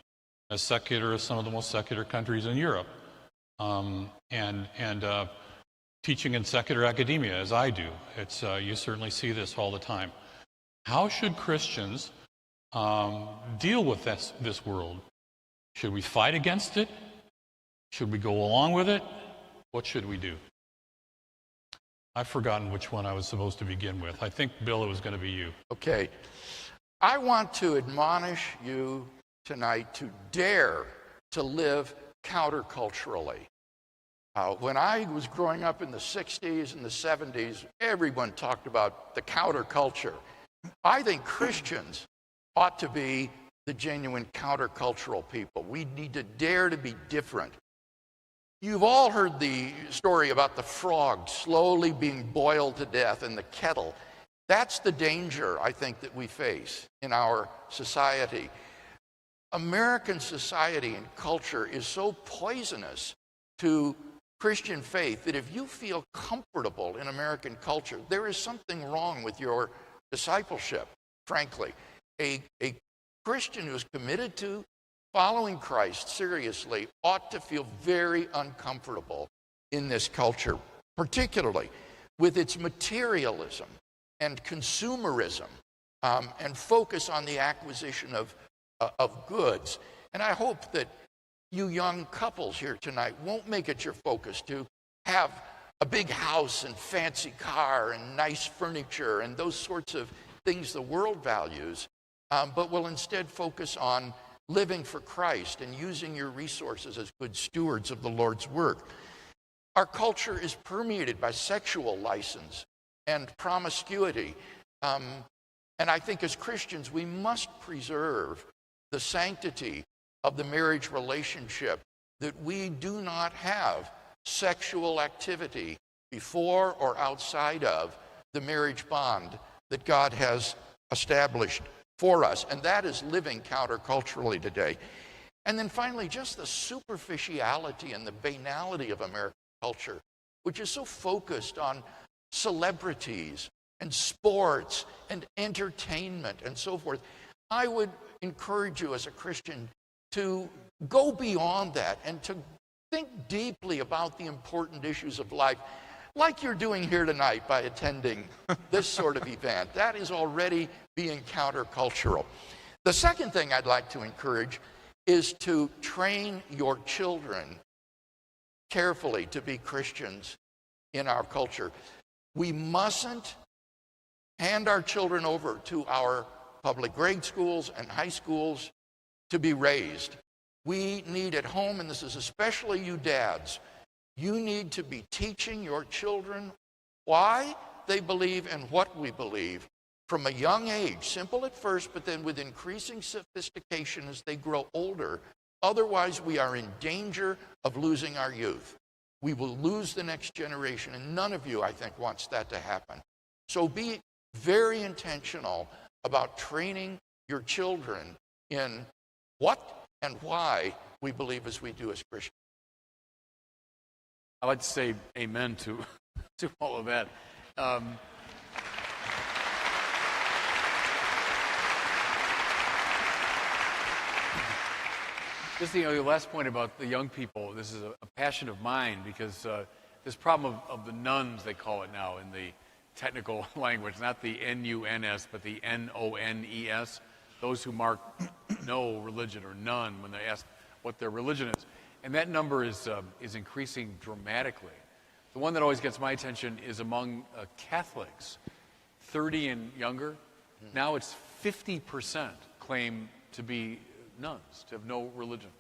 as secular as some of the most secular countries in Europe. And teaching in secular academia, as I do, it's you certainly see this all the time. How should Christians deal with this world? Should we fight against it? Should we go along with it? What should we do? I've forgotten which one I was supposed to begin with. I think, Bill, it was going to be you. Okay. I want to admonish you tonight to dare to live counterculturally. When I was growing up in the 60s and the 70s, everyone talked about the counterculture. I think Christians ought to be the genuine countercultural people. We need to dare to be different. You've all heard the story about the frog slowly being boiled to death in the kettle. That's the danger, I think, that we face in our society. American society and culture is so poisonous to Christian faith that if you feel comfortable in American culture, there is something wrong with your discipleship, frankly. A Christian who's committed to following Christ seriously ought to feel very uncomfortable in this culture, particularly with its materialism and consumerism and focus on the acquisition of goods. And I hope that you young couples here tonight won't make it your focus to have a big house and fancy car and nice furniture and those sorts of things the world values, but will instead focus on living for Christ and using your resources as good stewards of the Lord's work. Our culture is permeated by sexual license and promiscuity. And I think as Christians, we must preserve the sanctity of the marriage relationship, that we do not have sexual activity before or outside of the marriage bond that God has established for us. And that is living counterculturally today. And then finally, just the superficiality and the banality of American culture, which is so focused on celebrities and sports and entertainment and so forth. I would encourage you as a Christian to go beyond that and to think deeply about the important issues of life, like you're doing here tonight by attending this sort of event. That is already being countercultural. The second thing I'd like to encourage is to train your children carefully to be Christians in our culture. We mustn't hand our children over to our public grade schools and high schools to be raised. We need at home, and this is especially you dads, you need to be teaching your children why they believe and what we believe from a young age, simple at first, but then with increasing sophistication as they grow older. Otherwise, we are in danger of losing our youth. We will lose the next generation, and none of you, I think, wants that to happen. So be very intentional about training your children in what and why we believe as we do as Christians. I'd like to say amen to all of that. Just your last point about the young people, this is a passion of mine because this problem of the nuns, they call it now in the technical language, not the N-U-N-S, but the N-O-N-E-S, those who mark no religion or none when they ask what their religion is. And that number is increasing dramatically. The one that always gets my attention is among Catholics, 30 and younger. Now it's 50% claim to be nuns, to have no religion.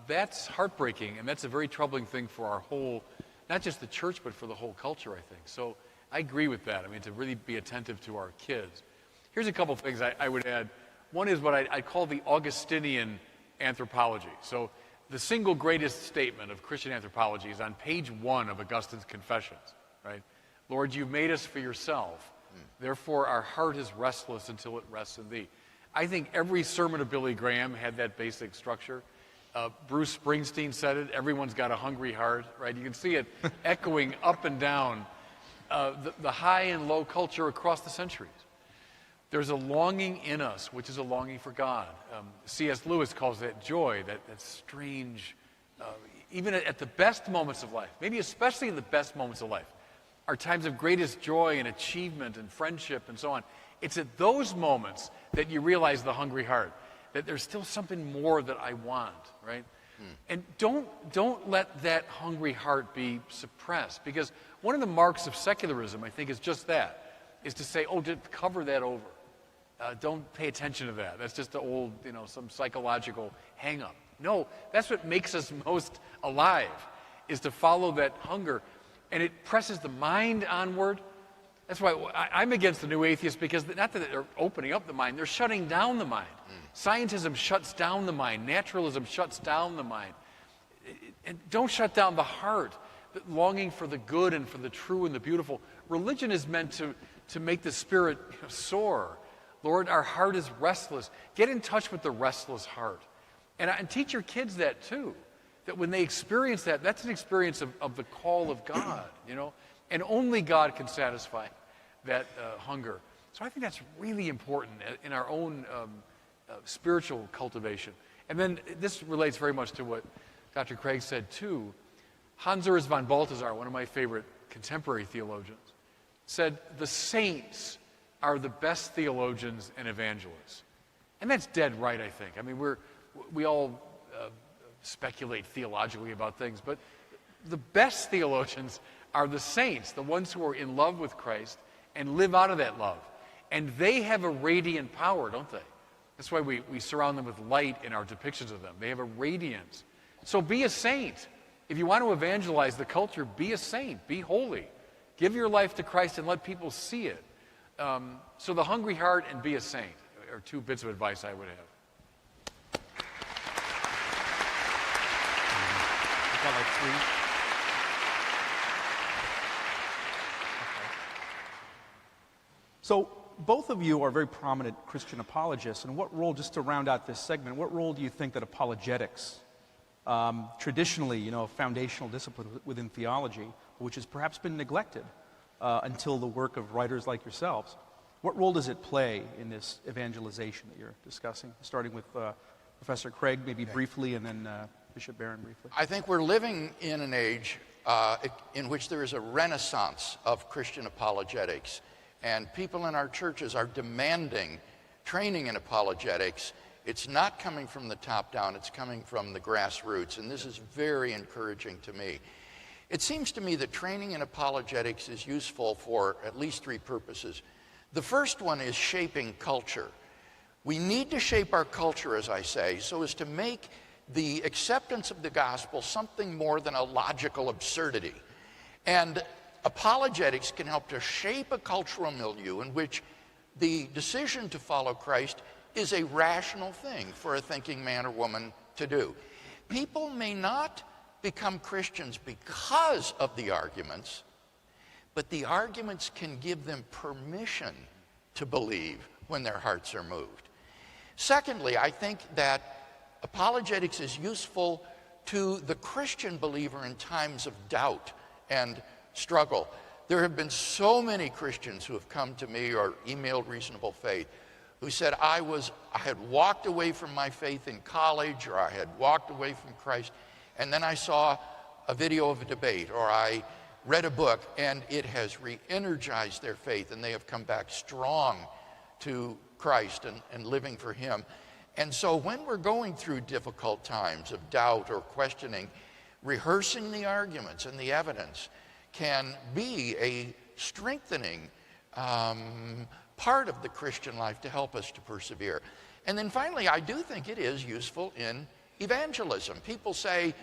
That's heartbreaking, and that's a very troubling thing for our whole, not just the church, but for the whole culture, I think. So I agree with that. I mean, to really be attentive to our kids. Here's a couple of things I would add. One is what I call the Augustinian anthropology. So the single greatest statement of Christian anthropology is on page 1 of Augustine's Confessions, right? Lord, you've made us for yourself. Therefore, our heart is restless until it rests in thee. I think every sermon of Billy Graham had that basic structure. Bruce Springsteen said it, everyone's got a hungry heart, right? You can see it echoing up and down the high and low culture across the centuries. There's a longing in us, which is a longing for God. C.S. Lewis calls that joy, that strange, even at the best moments of life, maybe especially in the best moments of life, our times of greatest joy and achievement and friendship and so on. It's at those moments that you realize the hungry heart, that there's still something more that I want, right? And don't let that hungry heart be suppressed, because one of the marks of secularism, I think, is just that, is to say, oh, just cover that over. Don't pay attention to that. That's just the old, some psychological hang-up. No, that's what makes us most alive, is to follow that hunger. And it presses the mind onward. That's why I'm against the new atheists, because not that they're opening up the mind, they're shutting down the mind. Scientism shuts down the mind. Naturalism shuts down the mind. And don't shut down the heart, the longing for the good and for the true and the beautiful. Religion is meant to make the spirit soar. Lord, our heart is restless. Get in touch with the restless heart. And teach your kids that too. That when they experience that, that's an experience of the call of God, And only God can satisfy that hunger. So I think that's really important in our own spiritual cultivation. And then this relates very much to what Dr. Craig said too. Hans Urs von Balthasar, one of my favorite contemporary theologians, said the saints are the best theologians and evangelists. And that's dead right, I think. I mean, we all speculate theologically about things, but the best theologians are the saints, the ones who are in love with Christ and live out of that love. And they have a radiant power, don't they? That's why we surround them with light in our depictions of them. They have a radiance. So be a saint. If you want to evangelize the culture, be a saint. Be holy. Give your life to Christ and let people see it. So the hungry heart and be a saint are two bits of advice I would have. I've got like 3. So both of you are very prominent Christian apologists. And what role, just to round out this segment, what role do you think that apologetics, traditionally, a foundational discipline within theology, which has perhaps been neglected until the work of writers like yourselves, what role does it play in this evangelization that you're discussing? Starting with Professor Craig, maybe briefly, and then Bishop Barron briefly. I think we're living in an age in which there is a renaissance of Christian apologetics. And people in our churches are demanding training in apologetics. It's not coming from the top down, it's coming from the grassroots, and this is very encouraging to me. It seems to me that training in apologetics is useful for at least 3 purposes. The first one is shaping culture. We need to shape our culture, as I say, so as to make the acceptance of the gospel something more than a logical absurdity. And apologetics can help to shape a cultural milieu in which the decision to follow Christ is a rational thing for a thinking man or woman to do. People may not become Christians because of the arguments, but the arguments can give them permission to believe when their hearts are moved. Secondly, I think that apologetics is useful to the Christian believer in times of doubt and struggle. There have been so many Christians who have come to me or emailed Reasonable Faith who said, I had walked away from my faith in college, or I had walked away from Christ, and then I saw a video of a debate, or I read a book, and it has re-energized their faith, and they have come back strong to Christ and living for Him. And so when we're going through difficult times of doubt or questioning, rehearsing the arguments and the evidence can be a strengthening part of the Christian life to help us to persevere. And then finally, I do think it is useful in evangelism. People say,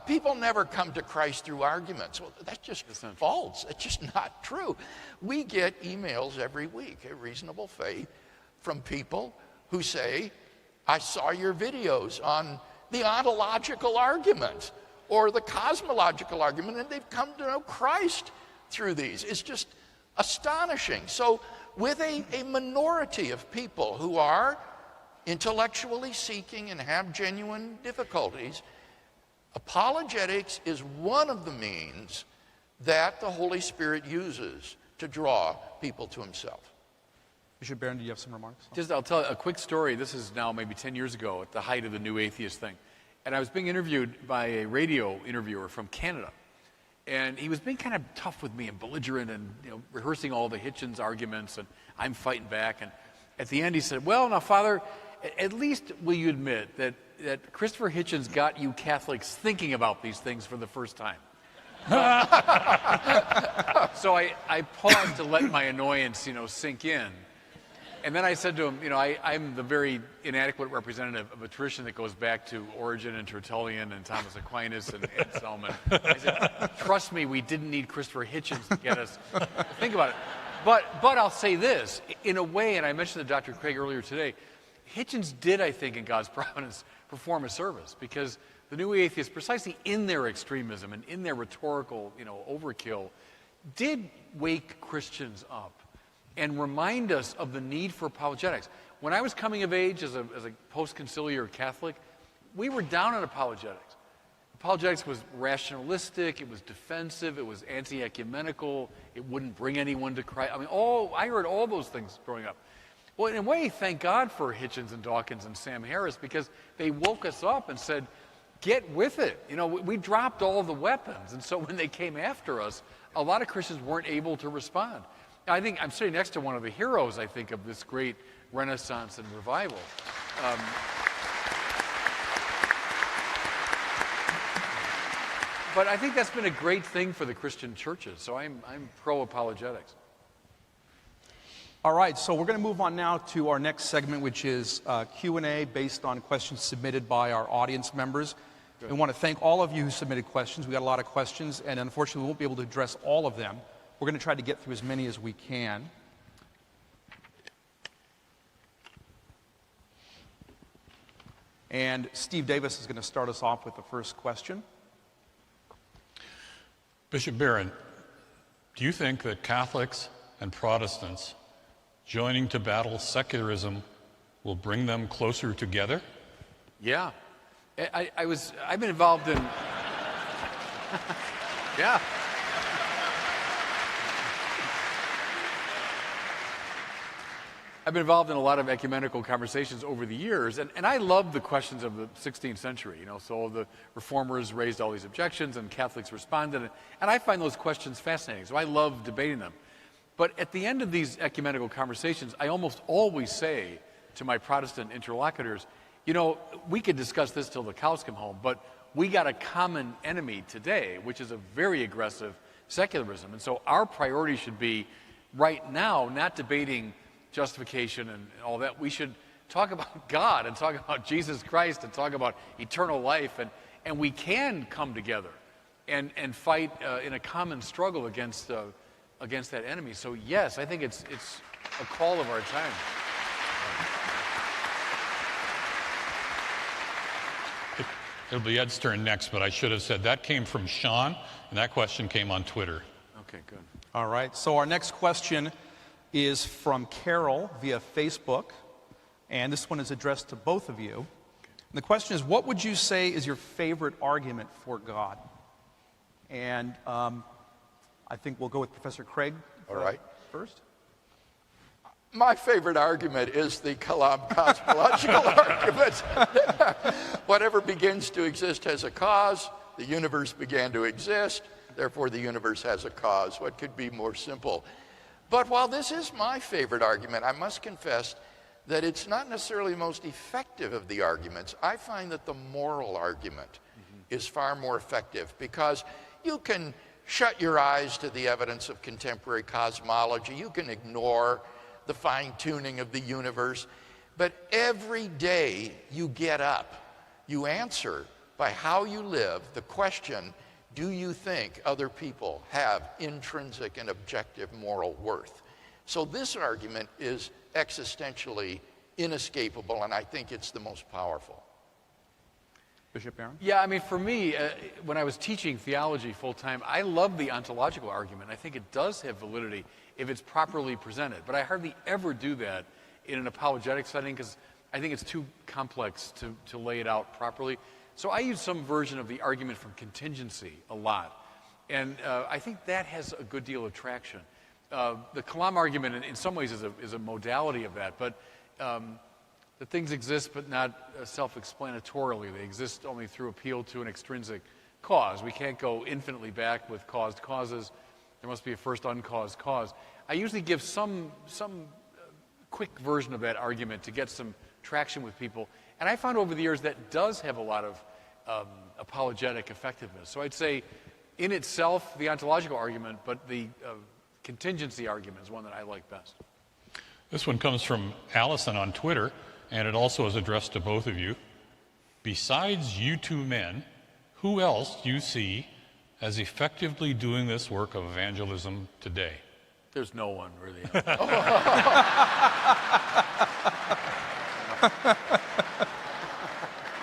people never come to Christ through arguments. Well, that's just false. It's just not true. We get emails every week at Reasonable Faith from people who say, I saw your videos on the ontological argument or the cosmological argument, and they've come to know Christ through these. It's just astonishing. So with a minority of people who are intellectually seeking and have genuine difficulties, apologetics is one of the means that the Holy Spirit uses to draw people to himself. Bishop Barron, do you have some remarks? I'll tell a quick story. This is now maybe 10 years ago at the height of the New Atheist thing. And I was being interviewed by a radio interviewer from Canada. And he was being kind of tough with me and belligerent and rehearsing all the Hitchens arguments, and I'm fighting back. And at the end he said, well, now, Father, at least will you admit that Christopher Hitchens got you Catholics thinking about these things for the first time? So I paused to let my annoyance, sink in. And then I said to him, I'm the very inadequate representative of a tradition that goes back to Origen and Tertullian and Thomas Aquinas and Anselm. I said, trust me, we didn't need Christopher Hitchens to get us to think about it. But I'll say this, in a way, and I mentioned to Dr. Craig earlier today, Hitchens did, I think, in God's providence, perform a service, because the New Atheists, precisely in their extremism and in their rhetorical, overkill, did wake Christians up and remind us of the need for apologetics. When I was coming of age as a post-conciliar Catholic, we were down on apologetics. Apologetics was rationalistic, it was defensive, it was anti-ecumenical, it wouldn't bring anyone to Christ. I heard all those things growing up. Well, in a way, thank God for Hitchens and Dawkins and Sam Harris, because they woke us up and said, get with it. We dropped all the weapons, and so when they came after us, a lot of Christians weren't able to respond. I think I'm sitting next to one of the heroes, I think, of this great Renaissance and revival. But I think that's been a great thing for the Christian churches, so I'm pro-apologetics. All right, so we're going to move on now to our next segment, which is Q&A based on questions submitted by our audience members. Good. We want to thank all of you who submitted questions. We got a lot of questions, and unfortunately we won't be able to address all of them. We're going to try to get through as many as we can. And Steve Davis is going to start us off with the first question. Bishop Barron, do you think that Catholics and Protestants joining to battle secularism will bring them closer together? Yeah. I've been involved in... Yeah. I've been involved in a lot of ecumenical conversations over the years, and I love the questions of the 16th century. So the reformers raised all these objections, and Catholics responded, and I find those questions fascinating, so I love debating them. But at the end of these ecumenical conversations, I almost always say to my Protestant interlocutors, we could discuss this till the cows come home, but we got a common enemy today, which is a very aggressive secularism. And so our priority should be, right now, not debating justification and all that. We should talk about God and talk about Jesus Christ and talk about eternal life, and we can come together and fight in a common struggle against that enemy. So yes, I think it's a call of our time. It'll be Ed's turn next, but I should have said that came from Sean, and that question came on Twitter. Okay, good. All right, so our next question is from Carol via Facebook, and this one is addressed to both of you. And the question is, what would you say is your favorite argument for God? And I think we'll go with Professor Craig first. My favorite argument is the Kalam cosmological argument. Whatever begins to exist has a cause. The universe began to exist. Therefore, the universe has a cause. What could be more simple? But while this is my favorite argument, I must confess that it's not necessarily the most effective of the arguments. I find that the moral argument is far more effective, because you can shut your eyes to the evidence of contemporary cosmology. You can ignore the fine-tuning of the universe. But every day you get up, you answer by how you live the question, do you think other people have intrinsic and objective moral worth? So this argument is existentially inescapable, and I think it's the most powerful. Bishop Barron? Yeah, I mean, for me, when I was teaching theology full-time, I love the ontological argument. I think it does have validity if it's properly presented. But I hardly ever do that in an apologetic setting because I think it's too complex to lay it out properly. So I use some version of the argument from contingency a lot. And I think that has a good deal of traction. The Kalam argument, in some ways, is a modality of that. But that things exist, but not self-explanatorily. They exist only through appeal to an extrinsic cause. We can't go infinitely back with caused causes. There must be a first uncaused cause. I usually give some quick version of that argument to get some traction with people. And I found over the years that does have a lot of apologetic effectiveness. So I'd say in itself, the ontological argument, but the contingency argument is one that I like best. This one comes from Allison on Twitter, and it also is addressed to both of you. Besides you two men, who else do you see as effectively doing this work of evangelism today? There's no one, really.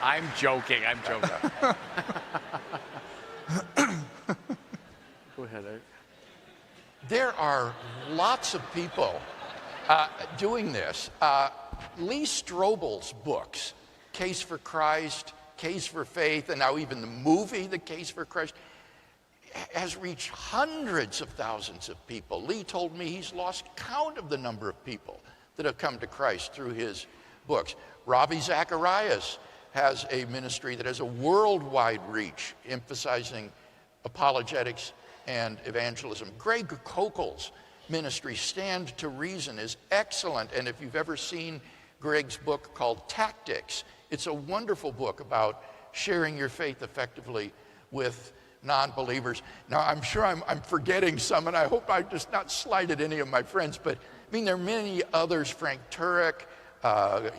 I'm joking. Go ahead, Eric. There are lots of people doing this. Lee Strobel's books, Case for Christ, Case for Faith, and now even the movie, The Case for Christ, has reached hundreds of thousands of people. Lee told me he's lost count of the number of people that have come to Christ through his books. Ravi Zacharias has a ministry that has a worldwide reach, emphasizing apologetics and evangelism. Greg Kokel's ministry, Stand to Reason, is excellent. And if you've ever seen Greg's book called Tactics, it's a wonderful book about sharing your faith effectively with non-believers. Now, I'm sure I'm forgetting some, and I hope I've just not slighted any of my friends, but I mean, there are many others, Frank Turek,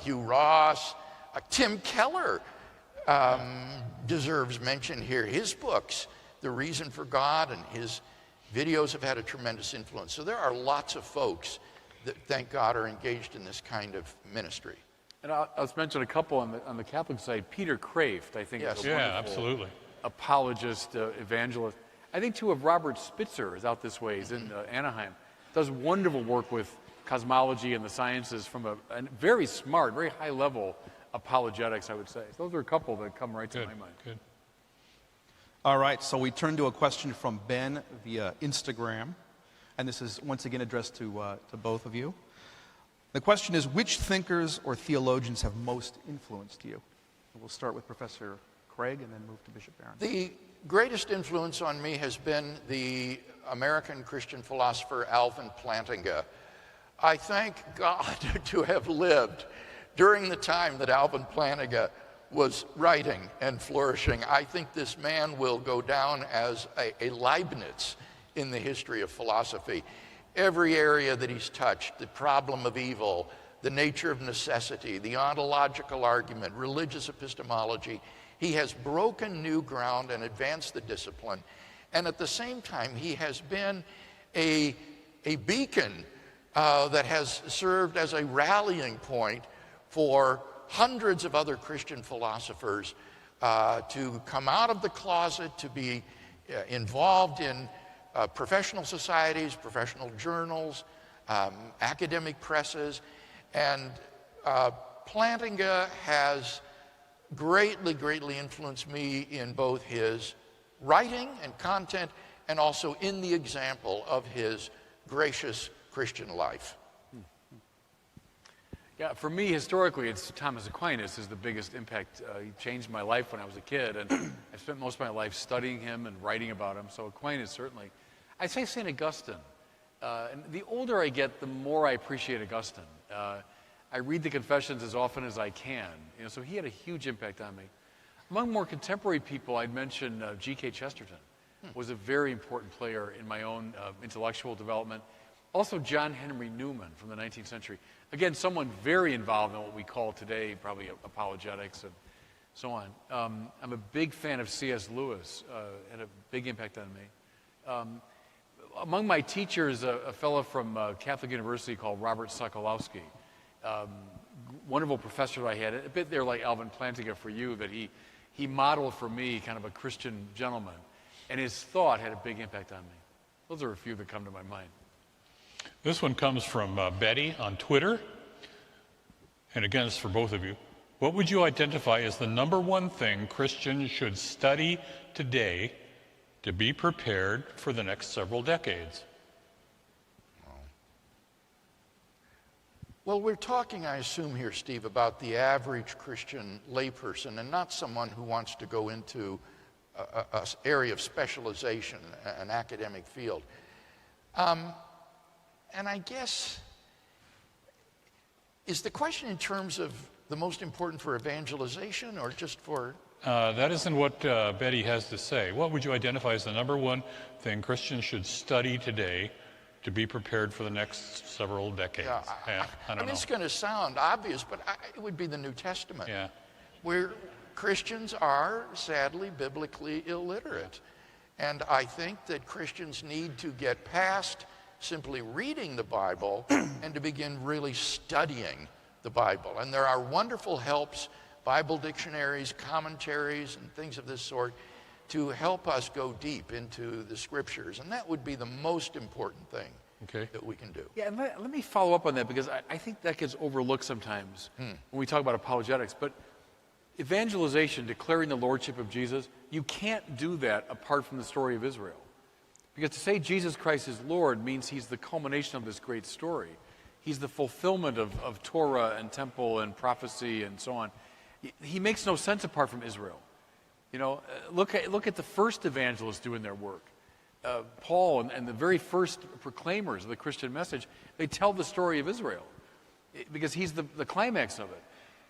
Hugh Ross, Tim Keller deserves mention here. His books, The Reason for God, and his videos have had a tremendous influence. So there are lots of folks that, thank God, are engaged in this kind of ministry. And I'll mention a couple on the Catholic side. Peter Kraft, I think, Yes. is a Yeah, wonderful absolutely. apologist, evangelist. I think, too, of Robert Spitzer is out this way. He's in Anaheim. Does wonderful work with cosmology and the sciences from a very smart, very high-level apologetics, I would say. So those are a couple that come right to my mind. Good. All right, so we turn to a question from Ben via Instagram, and this is once again addressed to both of you. The question is, which thinkers or theologians have most influenced you? We'll start with Professor Craig and then move to Bishop Barron. The greatest influence on me has been the American Christian philosopher Alvin Plantinga. I thank God to have lived during the time that Alvin Plantinga was writing and flourishing. I think this man will go down as a Leibniz in the history of philosophy. Every area that he's touched, the problem of evil, the nature of necessity, the ontological argument, religious epistemology, he has broken new ground and advanced the discipline. And at the same time, he has been a beacon that has served as a rallying point for hundreds of other Christian philosophers to come out of the closet, to be involved in professional societies, professional journals, academic presses. And Plantinga has greatly influenced me in both his writing and content and also in the example of his gracious Christian life. Yeah, for me, historically, it's Thomas Aquinas is the biggest impact. He changed my life when I was a kid, and I spent most of my life studying him and writing about him. So Aquinas, certainly. I'd say St. Augustine. And the older I get, the more I appreciate Augustine. I read the Confessions as often as I can. So he had a huge impact on me. Among more contemporary people, I'd mention G.K. Chesterton was a very important player in my own intellectual development. Also, John Henry Newman from the 19th century. Again, someone very involved in what we call today probably apologetics and so on. I'm a big fan of C.S. Lewis. Had a big impact on me. Among my teachers, a fellow from Catholic University called Robert Sokolowski. Wonderful professor that I had, a bit there like Alvin Plantinga for you, but he modeled for me kind of a Christian gentleman. And his thought had a big impact on me. Those are a few that come to my mind. This one comes from Betty on Twitter. And again, it's for both of you. What would you identify as the number one thing Christians should study today to be prepared for the next several decades? Well, we're talking, I assume here, Steve, about the average Christian layperson and not someone who wants to go into an area of specialization, an academic field. And I guess, is the question in terms of the most important for evangelization or just for... That isn't what Betty has to say. What would you identify as the number one thing Christians should study today to be prepared for the next several decades? Yeah, I don't know. It's going to sound obvious, but it would be the New Testament. Yeah. Where Christians are, sadly, biblically illiterate. And I think that Christians need to get past simply reading the Bible and to begin really studying the Bible. And there are wonderful helps, Bible dictionaries, commentaries, and things of this sort to help us go deep into the Scriptures. And that would be the most important thing that we can do. Yeah, and let me follow up on that, because I think that gets overlooked sometimes when we talk about apologetics. But evangelization, declaring the lordship of Jesus, you can't do that apart from the story of Israel. Because to say Jesus Christ is Lord means he's the culmination of this great story. He's the fulfillment of Torah and temple and prophecy and so on. He makes no sense apart from Israel. You know, look at the first evangelists doing their work. Paul and the very first proclaimers of the Christian message, they tell the story of Israel because he's the climax of it.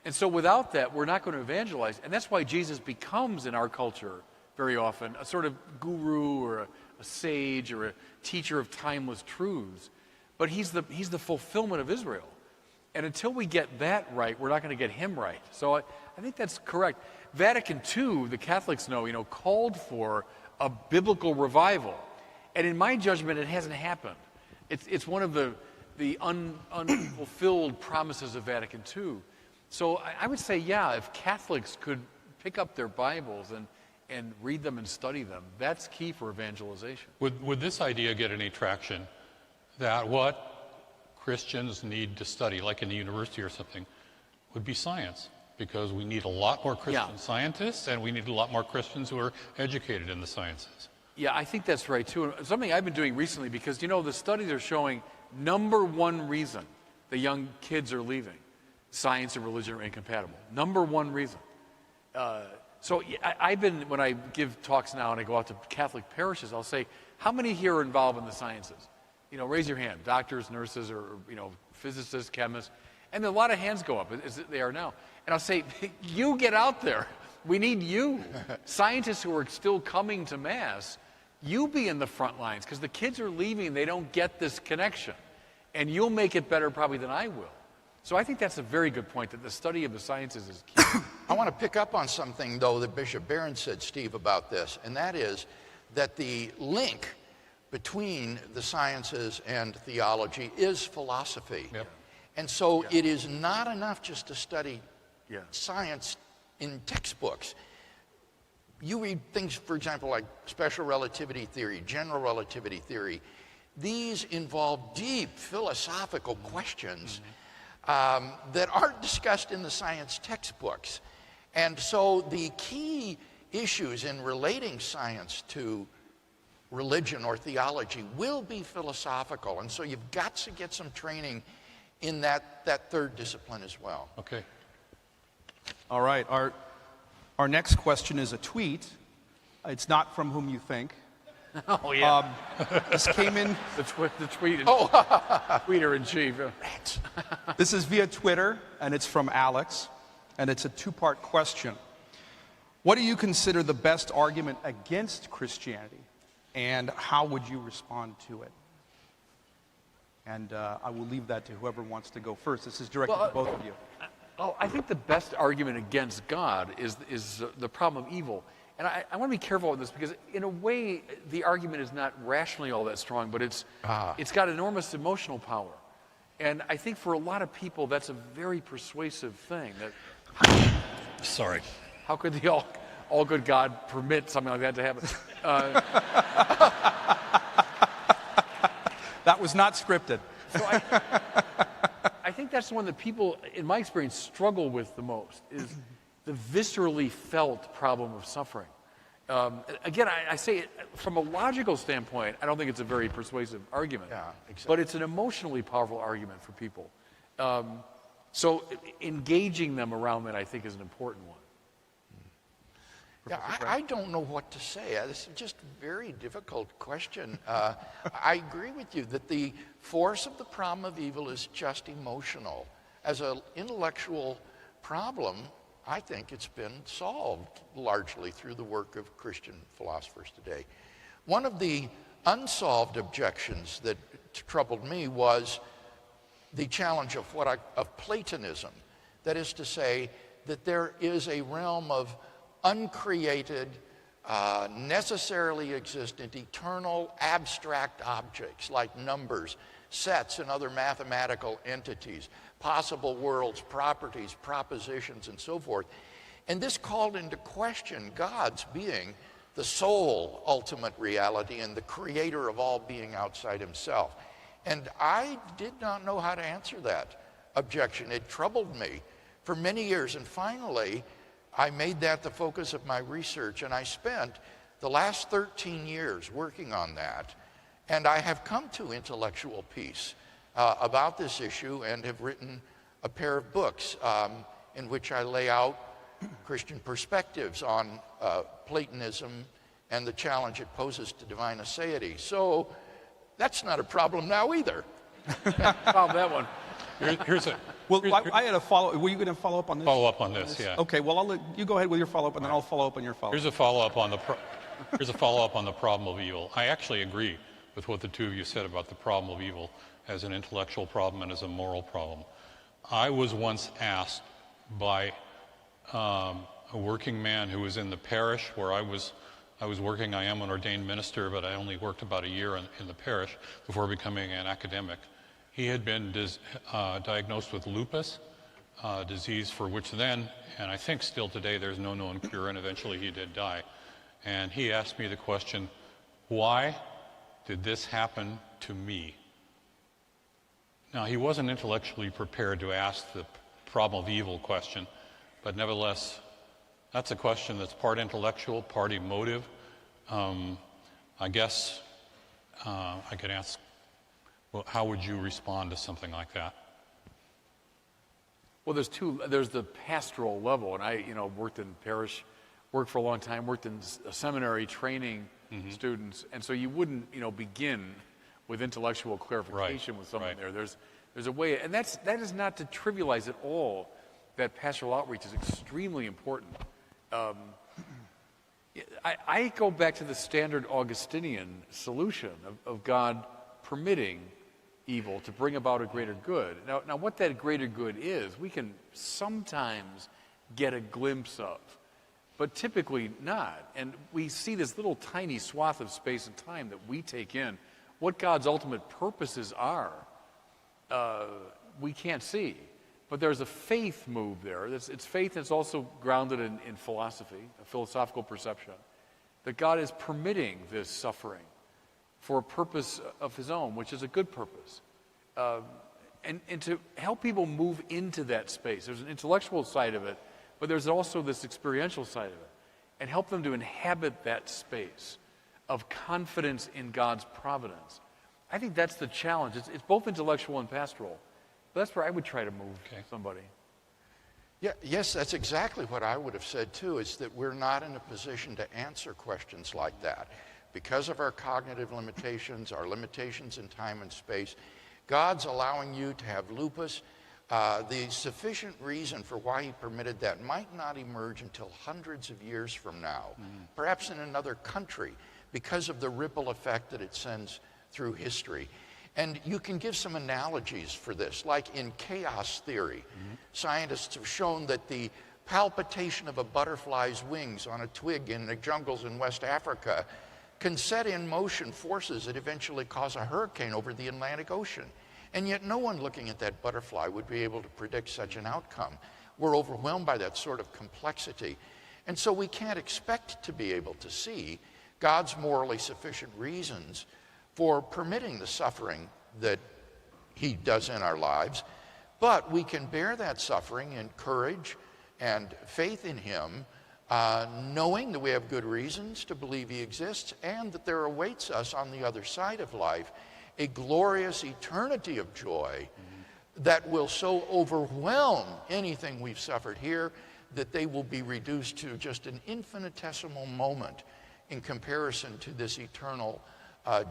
And so without that, we're not going to evangelize. And that's why Jesus becomes, in our culture, very often, a sort of guru or a sage or a teacher of timeless truths. But he's the fulfillment of Israel. And until we get that right, we're not going to get him right. So I think that's correct. Vatican II, the Catholics know, called for a biblical revival. And in my judgment, it hasn't happened. It's one of the unfulfilled promises of Vatican II. So I would say, yeah, if Catholics could pick up their Bibles and read them and study them, that's key for evangelization. Would this idea get any traction, that what Christians need to study, like in the university or something, would be science? Because we need a lot more Christian scientists, and we need a lot more Christians who are educated in the sciences. Yeah, I think that's right, too. And something I've been doing recently, because, the studies are showing number one reason the young kids are leaving, science and religion are incompatible. Number one reason. So I've been, when I give talks now and I go out to Catholic parishes, I'll say, how many here are involved in the sciences? Raise your hand. Doctors, nurses, or, physicists, chemists. And a lot of hands go up, as they are now. And I'll say, you get out there. We need you. Scientists who are still coming to Mass, you be in the front lines, because the kids are leaving, they don't get this connection. And you'll make it better probably than I will. So I think that's a very good point, that the study of the sciences is key. I want to pick up on something, though, that Bishop Barron said, Steve, about this, and that is that the link between the sciences and theology is philosophy. Yep. And so it is not enough just to study science in textbooks. You read things, for example, like special relativity theory, general relativity theory. These involve deep philosophical questions that aren't discussed in the science textbooks. And so the key issues in relating science to religion or theology will be philosophical. And so you've got to get some training in that third discipline as well. Okay. All right. Our next question is a tweet. It's not from whom you think. Oh, yeah. This came in. the tweet. Tweeter in chief. This is via Twitter, and it's from Alex, and it's a two-part question. What do you consider the best argument against Christianity, and how would you respond to it? And I will leave that to whoever wants to go first. This is directed to both of you. Oh, I think the best argument against God is the problem of evil. And I want to be careful with this because, in a way, the argument is not rationally all that strong, but it's got enormous emotional power. And I think for a lot of people, that's a very persuasive thing. Sorry. How could the all good God permit something like that to happen? That was not scripted. So I think that's the one that people, in my experience, struggle with the most, is the viscerally felt problem of suffering. Again, I say it from a logical standpoint, I don't think it's a very persuasive argument. Yeah, exactly. But it's an emotionally powerful argument for people. So engaging them around that, I think, is an important one. Yeah, I don't know what to say. This is just a very difficult question. I agree with you that the force of the problem of evil is just emotional. As an intellectual problem, I think it's been solved largely through the work of Christian philosophers today. One of the unsolved objections that troubled me was the challenge of Platonism. That is to say, that there is a realm of uncreated, necessarily existent, eternal, abstract objects like numbers, sets, and other mathematical entities, possible worlds, properties, propositions, and so forth. And this called into question God's being the sole ultimate reality and the creator of all being outside himself. And I did not know how to answer that objection. It troubled me for many years. And finally, I made that the focus of my research, and I spent the last 13 years working on that. And I have come to intellectual peace about this issue and have written a pair of books in which I lay out Christian perspectives on Platonism and the challenge it poses to divine aseity. So that's not a problem now either. Solve that one. I had a follow. Were you going to follow up on this? Follow up on this, yeah. Okay. Well, I'll let you go ahead with your follow up, and then I'll follow up on your follow up. Here's a follow-up on the problem of evil. I actually agree with what the two of you said about the problem of evil as an intellectual problem and as a moral problem. I was once asked by a working man who was in the parish where I was working. I am an ordained minister, but I only worked about a year in the parish before becoming an academic. He had been diagnosed with lupus, disease for which then, and I think still today, there's no known cure, and eventually he did die. And he asked me the question, why did this happen to me? Now, he wasn't intellectually prepared to ask the problem of evil question, but nevertheless, that's a question that's part intellectual, part emotive. I guess I could ask, well, how would you respond to something like that? Well, there's the pastoral level, and I, worked in parish, worked for a long time, worked in a seminary training students, and so you wouldn't, begin with intellectual clarification with someone there. There's a way, and that is not to trivialize at all that pastoral outreach is extremely important. I go back to the standard Augustinian solution of God permitting evil to bring about a greater good. Now, what that greater good is, we can sometimes get a glimpse of, but typically not. And we see this little tiny swath of space and time that we take in. What God's ultimate purposes are, we can't see. But there's a faith move there. It's faith that's also grounded in philosophy, a philosophical perception, that God is permitting this suffering for a purpose of his own, which is a good purpose. And to help people move into that space. There's an intellectual side of it, but there's also this experiential side of it. And help them to inhabit that space of confidence in God's providence. I think that's the challenge. It's both intellectual and pastoral. But that's where I would try to move somebody. Yeah, yes, that's exactly what I would have said too, is that we're not in a position to answer questions like that. Because of our cognitive limitations, our limitations in time and space, God's allowing you to have lupus. The sufficient reason for why he permitted that might not emerge until hundreds of years from now, perhaps in another country, because of the ripple effect that it sends through history. And you can give some analogies for this, like in chaos theory. Scientists have shown that the palpitation of a butterfly's wings on a twig in the jungles in West Africa can set in motion forces that eventually cause a hurricane over the Atlantic Ocean. And yet no one looking at that butterfly would be able to predict such an outcome. We're overwhelmed by that sort of complexity. And so we can't expect to be able to see God's morally sufficient reasons for permitting the suffering that he does in our lives. But we can bear that suffering in courage and faith in him, knowing that we have good reasons to believe he exists and that there awaits us on the other side of life a glorious eternity of joy that will so overwhelm anything we've suffered here that they will be reduced to just an infinitesimal moment in comparison to this eternal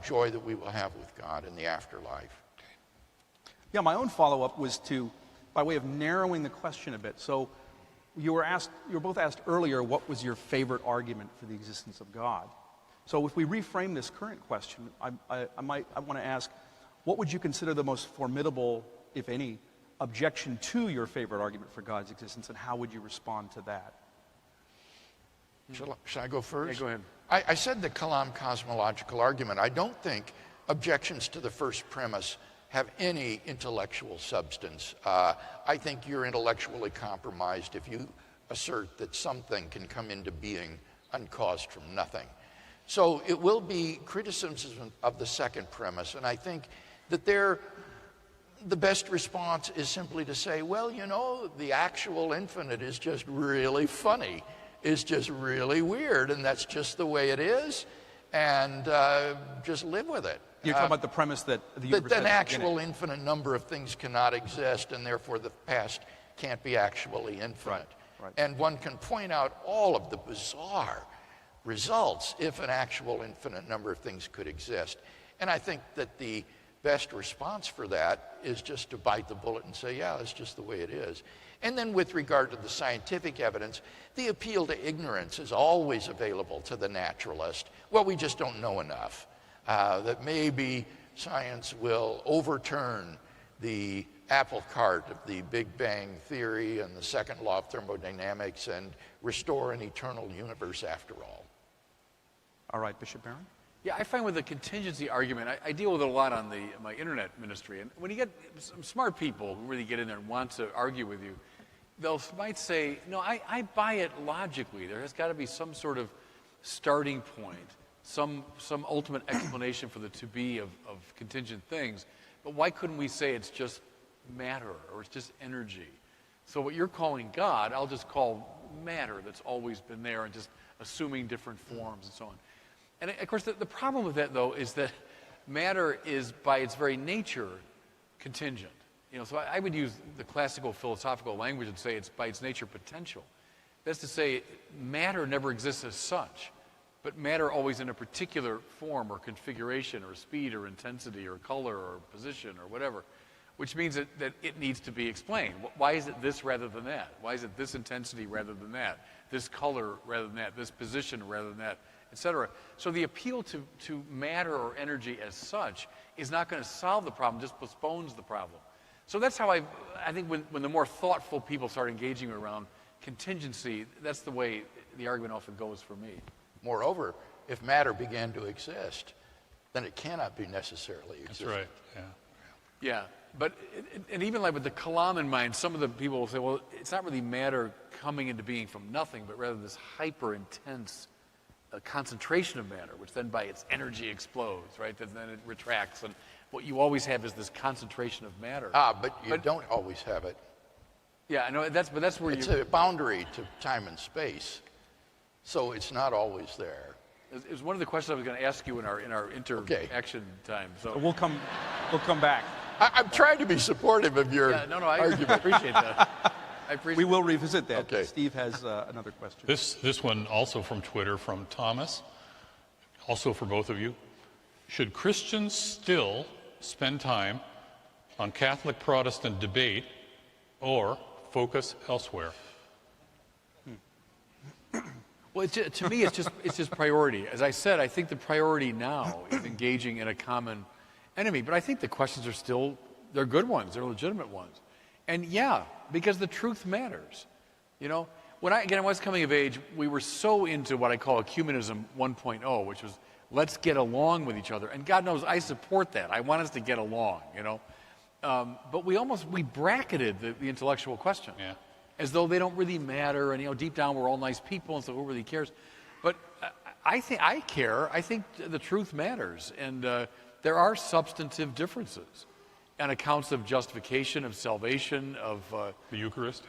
joy that we will have with God in the afterlife. Yeah, my own follow-up was by way of narrowing the question a bit. So you were both asked earlier, what was your favorite argument for the existence of God? So if we reframe this current question, I want to ask, what would you consider the most formidable, if any, objection to your favorite argument for God's existence, and how would you respond to that? Shall I go first? Yeah, go ahead. I said the Kalam cosmological argument. I don't think objections to the first premise have any intellectual substance. I think you're intellectually compromised if you assert that something can come into being uncaused from nothing. So it will be criticism of the second premise, and I think that the best response is simply to say, well, you know, the actual infinite is just really funny, is just really weird, and that's just the way it is, and just live with it. You're talking about the premise that the universe that an has actual infinite number of things cannot exist, and therefore the past can't be actually infinite. Right. And one can point out all of the bizarre results if an actual infinite number of things could exist. And I think that the best response for that is just to bite the bullet and say, yeah, that's just the way it is. And then with regard to the scientific evidence, the appeal to ignorance is always available to the naturalist. Well, we just don't know enough. That maybe science will overturn the apple cart of the Big Bang Theory and the second law of thermodynamics and restore an eternal universe after all. All right, Bishop Barron? Yeah, I find with the contingency argument, I deal with it a lot on my internet ministry. And when you get some smart people who really get in there and want to argue with you, might say, no, I buy it logically. There has got to be some sort of starting point, some ultimate explanation for the to-be of contingent things. But why couldn't we say it's just matter or it's just energy? So what you're calling God, I'll just call matter that's always been there and just assuming different forms and so on. And of course, the problem with that, though, is that matter is by its very nature contingent. So I would use the classical philosophical language and say it's by its nature potential. That's to say, matter never exists as such, but matter always in a particular form or configuration or speed or intensity or color or position or whatever, which means that it needs to be explained. Why is it this rather than that? Why is it this intensity rather than that? This color rather than that? This position rather than that? Etc. So the appeal to matter or energy as such is not going to solve the problem, just postpones the problem. So that's how I think when the more thoughtful people start engaging around contingency, that's the way the argument often goes for me. Moreover, if matter began to exist, then it cannot be necessarily existent. That's right, yeah. Yeah, but and even like with the Kalam in mind, some of the people will say, well, it's not really matter coming into being from nothing, but rather this hyper-intense concentration of matter, which then by its energy explodes, right? And then it retracts, and what you always have is this concentration of matter. But you don't always have it. Yeah, I know, but that's where it's a boundary to time and space, so it's not always there. It was one of the questions I was going to ask you in our interaction time. So We'll come back. I'm trying to be supportive of your argument. I appreciate that. We will revisit that. Okay. Steve has another question. This one also from Twitter from Thomas, also for both of you. Should Christians still spend time on Catholic-Protestant debate or focus elsewhere? Well, to me, it's just priority. As I said, I think the priority now is engaging in a common enemy. But I think the questions are still, they're good ones, they're legitimate ones. And yeah, because the truth matters. You know, when I was coming of age, we were so into what I call ecumenism 1.0, which was let's get along with each other. And God knows I support that. I want us to get along, you know. But we bracketed the intellectual question as though they don't really matter. And, you know, deep down we're all nice people, and so who really cares? But I think I care. I think the truth matters. And there are substantive differences on accounts of justification, of salvation, of the Eucharist,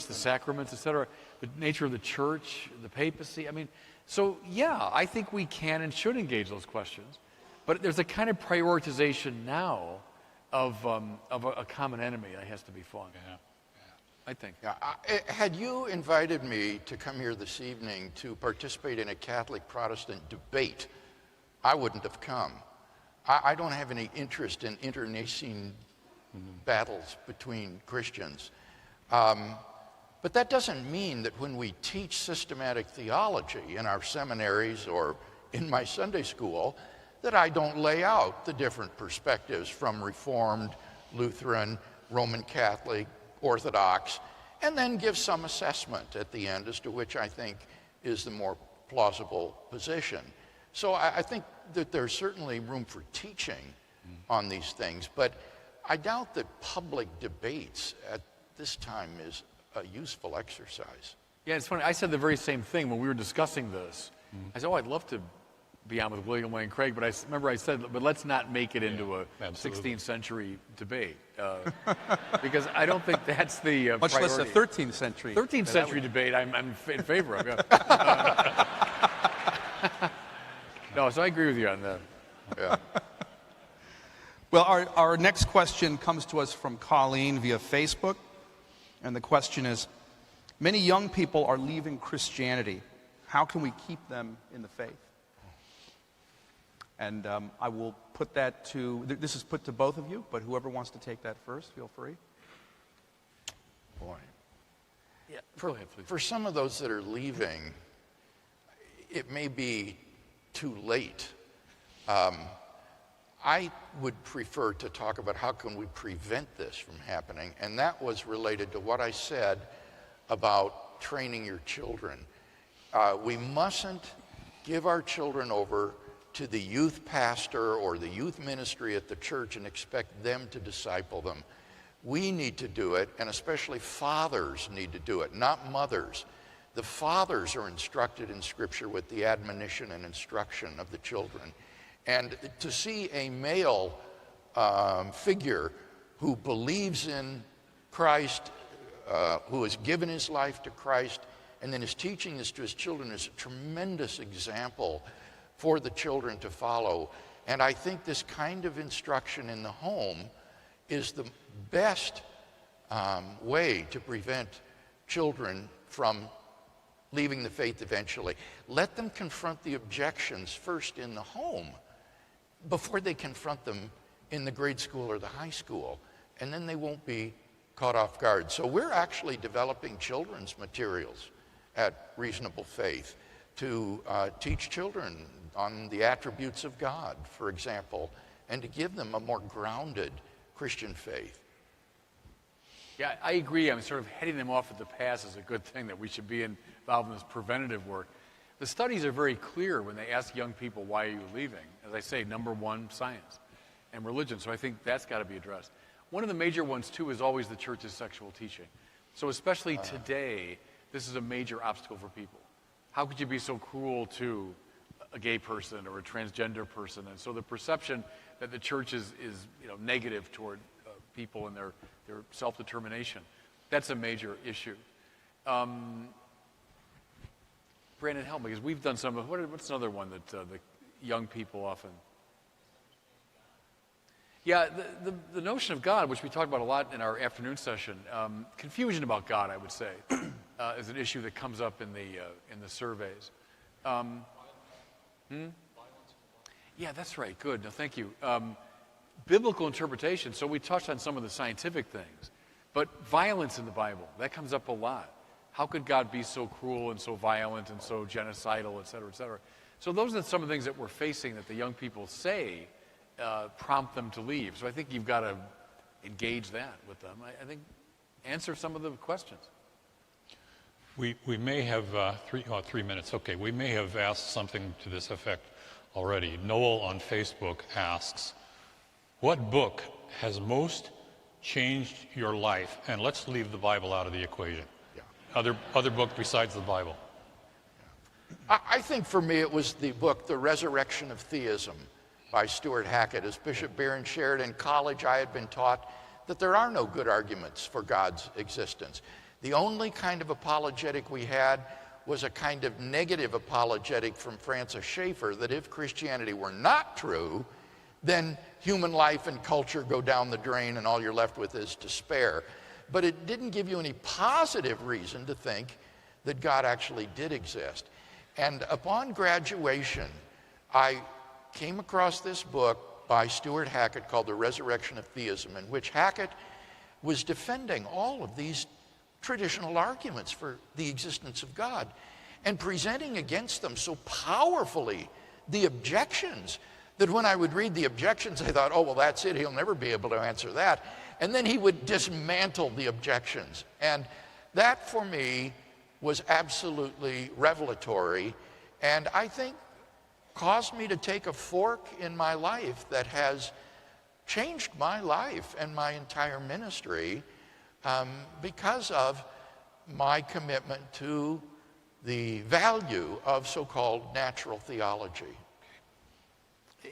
the sacraments, etc., the nature of the church, the papacy. I mean, so yeah, I think we can and should engage those questions, but there's a kind of prioritization now of a common enemy that has to be fought. I think. Yeah, had you invited me to come here this evening to participate in a Catholic-Protestant debate, I wouldn't have come. I don't have any interest in internecine battles between Christians. But that doesn't mean that when we teach systematic theology in our seminaries or in my Sunday school, that I don't lay out the different perspectives from Reformed, Lutheran, Roman Catholic, Orthodox, and then give some assessment at the end as to which I think is the more plausible position. So I think that there's certainly room for teaching on these things, but I doubt that public debates at this time is a useful exercise. Yeah, it's funny. I said the very same thing when we were discussing this. I said, I'd love to be on with William Lane Craig, but I remember I said, but let's not make it into a 16th century debate, because I don't think that's the much priority. less a 13th century. 13th century debate, I'm in favor of. No, so I agree with you on that. Yeah. Well, our next question comes to us from Colleen via Facebook, and the question is, many young people are leaving Christianity. How can we keep them in the faith? And I will put that to, this is put to both of you, but whoever wants to take that first, feel free. Boy. Yeah, For some of those that are leaving, it may be too late. I would prefer to talk about how can we prevent this from happening, and that was related to what I said about training your children. We mustn't give our children over to the youth pastor or the youth ministry at the church and expect them to disciple them. We need to do it, and especially fathers need to do it, not mothers. The fathers are instructed in Scripture with the admonition and instruction of the children. And to see a male figure who believes in Christ, who has given his life to Christ, and then is teaching this to his children is a tremendous example for the children to follow. And I think this kind of instruction in the home is the best way to prevent children from leaving the faith eventually. Let them confront the objections first in the home before they confront them in the grade school or the high school, and then they won't be caught off guard. So we're actually developing children's materials at Reasonable Faith to teach children on the attributes of God, for example, and to give them a more grounded Christian faith. Yeah, I agree. I'm sort of heading them off at the pass is a good thing, that we should be involved in this preventative work. The studies are very clear when they ask young people, why are you leaving? As I say, number one, science and religion. So I think that's got to be addressed. One of the major ones, too, is always the church's sexual teaching. So especially today, this is a major obstacle for people. How could you be so cruel to a gay person or a transgender person? And so the perception that the church is negative toward people and their self-determination, that's a major issue. Brandon, help me, because we've done some of, what's another one that the young people often... Yeah, the notion of God, which we talked about a lot in our afternoon session, confusion about God, I would say, is an issue that comes up in the surveys. Yeah, that's right. Good. No, thank you. Biblical interpretation. So we touched on some of the scientific things, but violence in the Bible, that comes up a lot. How could God be so cruel and so violent and so genocidal, et cetera, et cetera? So those are some of the things that we're facing that the young people say prompt them to leave. So I think you've got to engage that with them. I think answer some of the questions. We may have 3 minutes. Okay, we may have asked something to this effect already. Noel on Facebook asks, what book has most changed your life? And let's leave the Bible out of the equation. Yeah. Other book besides the Bible. I think for me it was the book, The Resurrection of Theism by Stuart Hackett. As Bishop Barron shared, in college I had been taught that there are no good arguments for God's existence. The only kind of apologetic we had was a kind of negative apologetic from Francis Schaeffer that if Christianity were not true, then human life and culture go down the drain and all you're left with is despair. But it didn't give you any positive reason to think that God actually did exist. And upon graduation, I came across this book by Stuart Hackett called The Resurrection of Theism, in which Hackett was defending all of these traditional arguments for the existence of God and presenting against them so powerfully the objections that when I would read the objections, I thought, oh, well, that's it. He'll never be able to answer that. And then he would dismantle the objections. And that, for me, was absolutely revelatory, and I think caused me to take a fork in my life that has changed my life and my entire ministry because of my commitment to the value of so-called natural theology.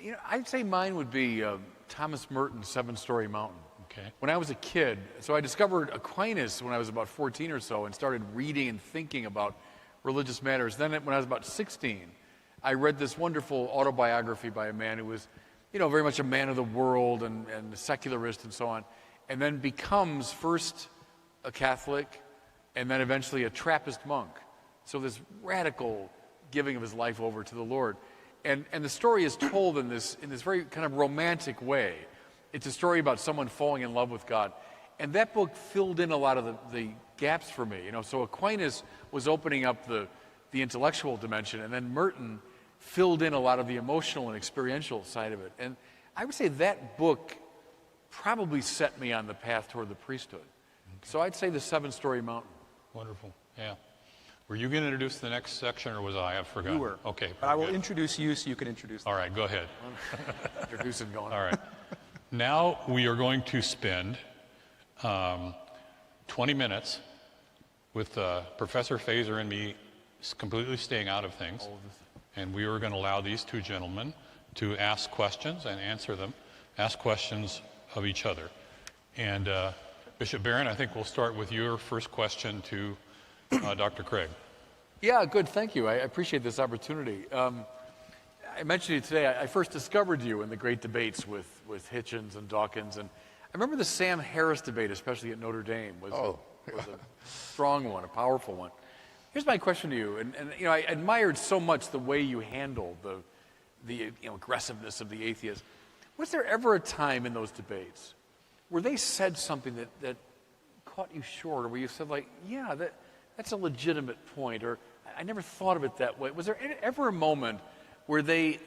You know, I'd say mine would be Thomas Merton's Seven-Story Mountain. Okay. When I was a kid, so I discovered Aquinas when I was about 14 or so and started reading and thinking about religious matters. Then when I was about 16, I read this wonderful autobiography by a man who was, you know, very much a man of the world and a secularist and so on, and then becomes first a Catholic and then eventually a Trappist monk. So this radical giving of his life over to the Lord. And the story is told in this very kind of romantic way. It's a story about someone falling in love with God. And that book filled in a lot of the gaps for me. You know, so Aquinas was opening up the intellectual dimension, and then Merton filled in a lot of the emotional and experiential side of it. And I would say that book probably set me on the path toward the priesthood. Okay. So I'd say the Seven-Story Mountain. Wonderful. Yeah. Were you going to introduce the next section, or was I? I've forgotten. You were. Okay. But I will introduce you so you can introduce them. All right, go ahead. Introduce and going. All right. Now we are going to spend 20 minutes with Professor Fazer and me completely staying out of things. And we are going to allow these two gentlemen to ask questions and answer them, ask questions of each other. And Bishop Barron, I think we'll start with your first question to Dr. Craig. Yeah, good. Thank you. I appreciate this opportunity. I mentioned to you today, I first discovered you in the great debates with Hitchens and Dawkins. And I remember the Sam Harris debate, especially at Notre Dame, was a strong one, a powerful one. Here's my question to you. And you know, I admired so much the way you handled the aggressiveness of the atheists. Was there ever a time in those debates where they said something that caught you short, or where you said, like, yeah, that's a legitimate point, or I never thought of it that way? Was there ever a moment where they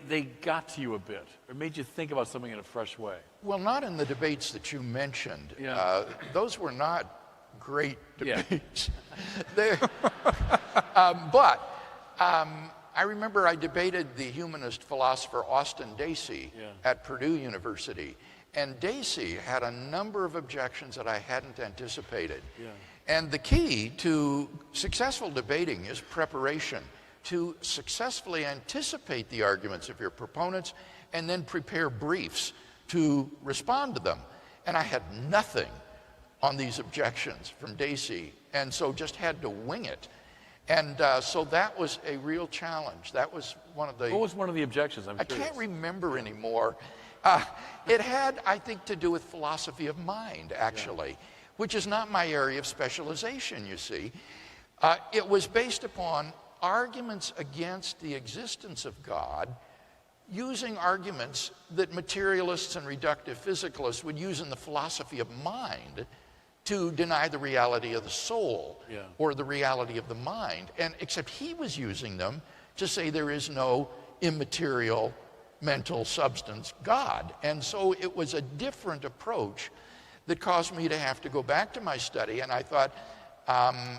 got to you a bit, or made you think about something in a fresh way? Well, not in the debates that you mentioned. Yeah. Those were not great debates. Yeah. I remember I debated the humanist philosopher Austin Dacey at Purdue University. And Dacey had a number of objections that I hadn't anticipated. Yeah. And the key to successful debating is preparation, to successfully anticipate the arguments of your proponents and then prepare briefs to respond to them. And I had nothing on these objections from Dacey, and so just had to wing it. And so that was a real challenge. That was one of the... What was one of the objections? I can't remember anymore. It had, I think, to do with philosophy of mind, actually, which is not my area of specialization, you see. It was based upon arguments against the existence of God, using arguments that materialists and reductive physicalists would use in the philosophy of mind to deny the reality of the soul or the reality of the mind. And except he was using them to say there is no immaterial mental substance, God. And so it was a different approach that caused me to have to go back to my study. And I thought,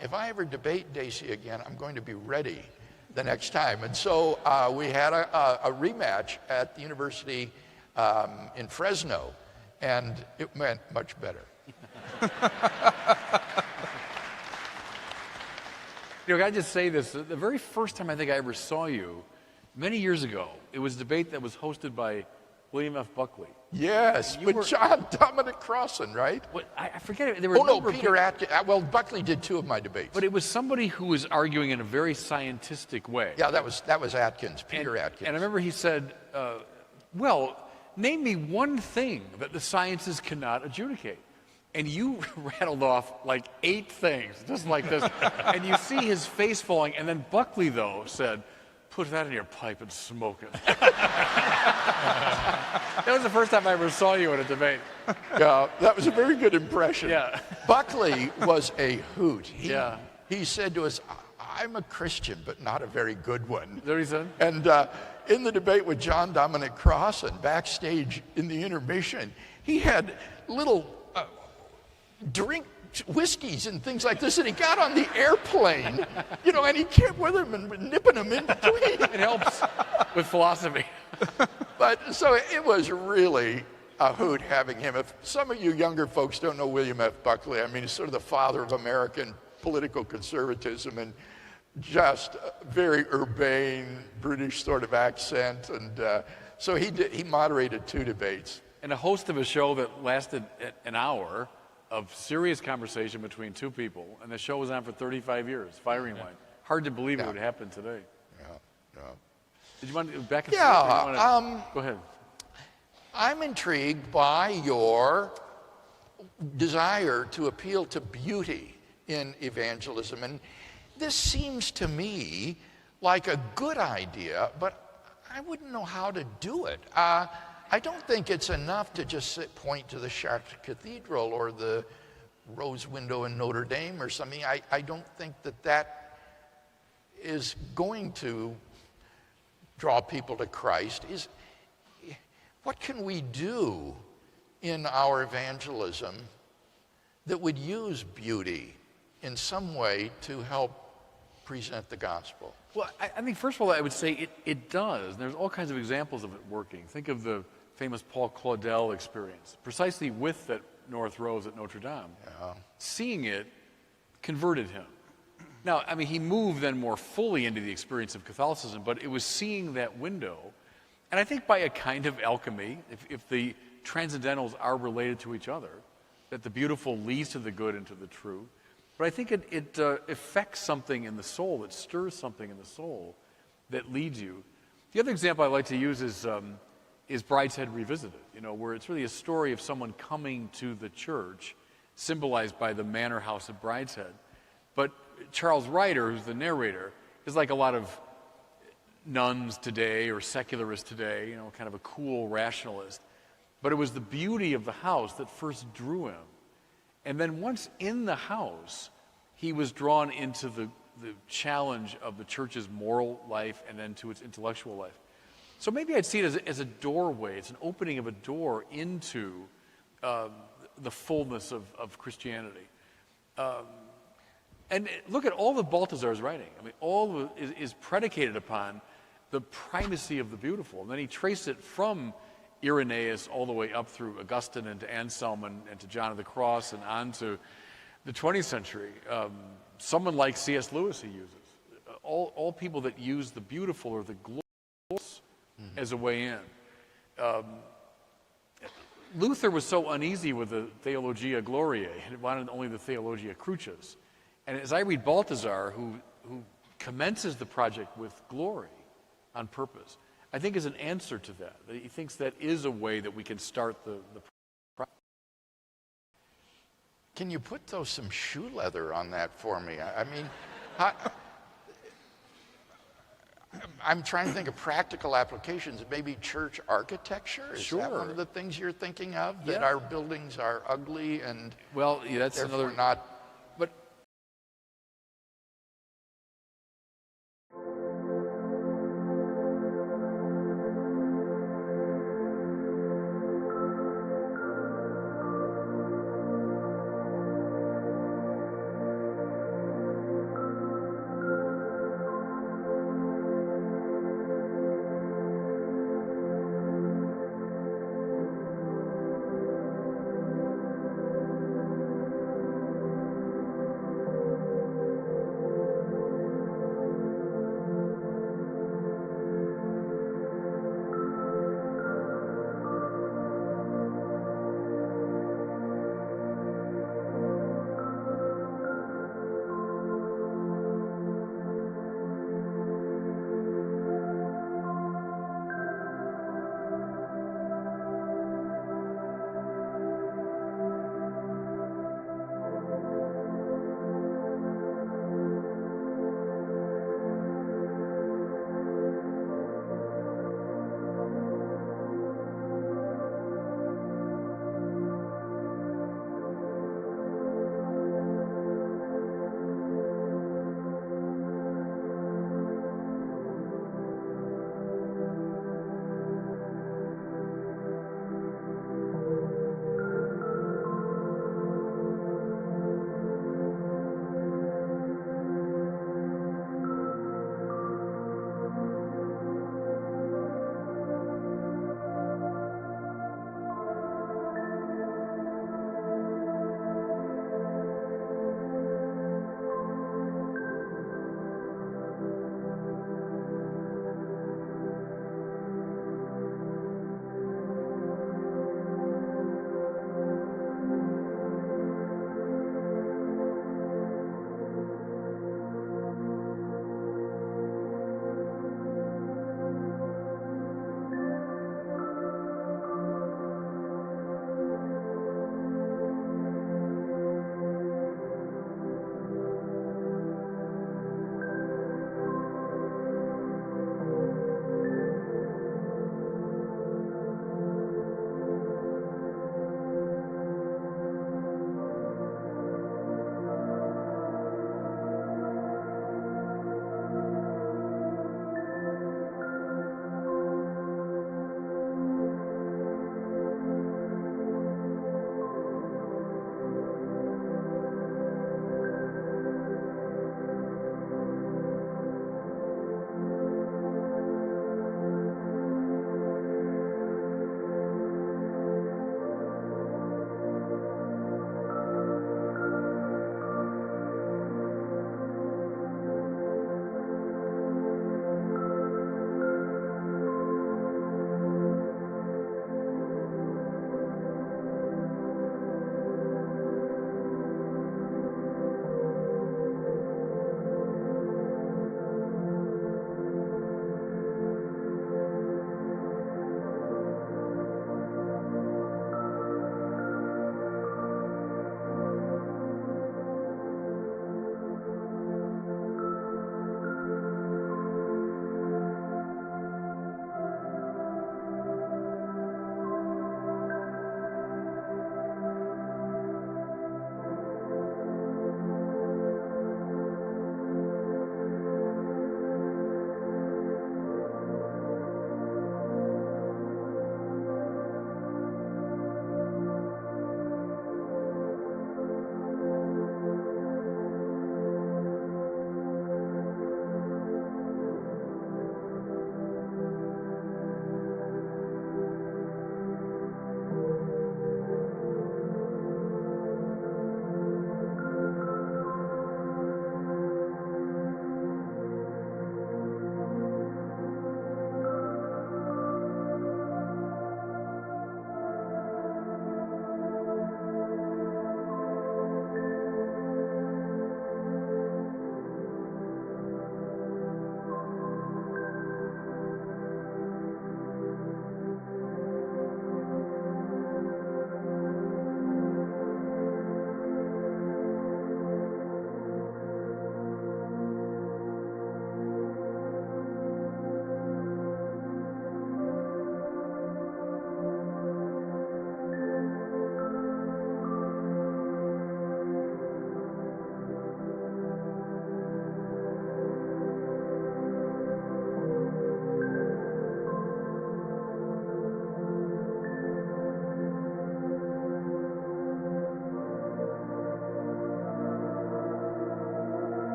if I ever debate Dacey again, I'm going to be ready the next time. And so we had a rematch at the university in Fresno, and it went much better. Can I just say this? The very first time I think I ever saw you, many years ago, it was a debate that was hosted by William F. Buckley. Yes, but John Dominic Crossan, right? I forget it. There were Peter Atkins. Well, Buckley did 2 of my debates. But it was somebody who was arguing in a very scientific way. Yeah, that was Atkins, Peter Atkins. And I remember he said, well, name me one thing that the sciences cannot adjudicate. And you rattled off like 8 things, just like this. And you see his face falling. And then Buckley, though, said, put that in your pipe and smoke it. That was the first time I ever saw you in a debate. Yeah, that was a very good impression. Yeah. Buckley was a hoot. He said to us, I'm a Christian, but not a very good one. Is that what he said? And in the debate with John Dominic Crossan, backstage in the intermission, he had little drink whiskeys and things like this, and he got on the airplane, and he kept with him and nipping them in between. It helps with philosophy. But so it was really a hoot having him. If some of you younger folks don't know William F. Buckley, I mean, he's sort of the father of American political conservatism, and just very urbane, British sort of accent. And so he moderated 2 debates. And a host of a show that lasted an hour of serious conversation between 2 people, and the show was on for 35 years, Firing Line. Hard to believe it would happen today. Yeah. Did you want to back and forth? Go ahead. I'm intrigued by your desire to appeal to beauty in evangelism, and this seems to me like a good idea, but I wouldn't know how to do it. I don't think it's enough to just point to the Chartres Cathedral or the Rose Window in Notre Dame or something. I don't think that is going to draw people to Christ. What can we do in our evangelism that would use beauty in some way to help present the gospel? Well, I think first of all, I would say it does. There's all kinds of examples of it working. Think of the famous Paul Claudel experience, precisely with that North Rose at Notre Dame. Yeah. Seeing it converted him. Now, I mean, he moved then more fully into the experience of Catholicism, but it was seeing that window, and I think by a kind of alchemy, if the transcendentals are related to each other, that the beautiful leads to the good and to the true. But I think it affects something in the soul, it stirs something in the soul that leads you. The other example I like to use is Brideshead Revisited, where it's really a story of someone coming to the church, symbolized by the manor house at Brideshead. But Charles Ryder, who's the narrator, is like a lot of nuns today or secularists today, kind of a cool rationalist. But it was the beauty of the house that first drew him. And then once in the house, he was drawn into the challenge of the church's moral life and then to its intellectual life. So maybe I'd see it as a doorway. It's an opening of a door into the fullness of Christianity. And look at all that Balthazar's writing. I mean, all is predicated upon the primacy of the beautiful. And then he traced it from Irenaeus all the way up through Augustine and to Anselm and to John of the Cross and on to the 20th century. Someone like C.S. Lewis he uses. All people that use the beautiful or the glorious as a way in. Luther was so uneasy with the Theologia Gloriae, he wanted only the Theologia Crucis. And as I read Balthazar, who commences the project with glory on purpose, I think is an answer to that. He thinks that is a way that we can start the project. Can you put some shoe leather on that for me? I mean, I'm trying to think of practical applications. Maybe church architecture? Is Sure. that one of the things you're thinking of? That Yeah. our buildings are ugly and Well, yeah, that's therefore another not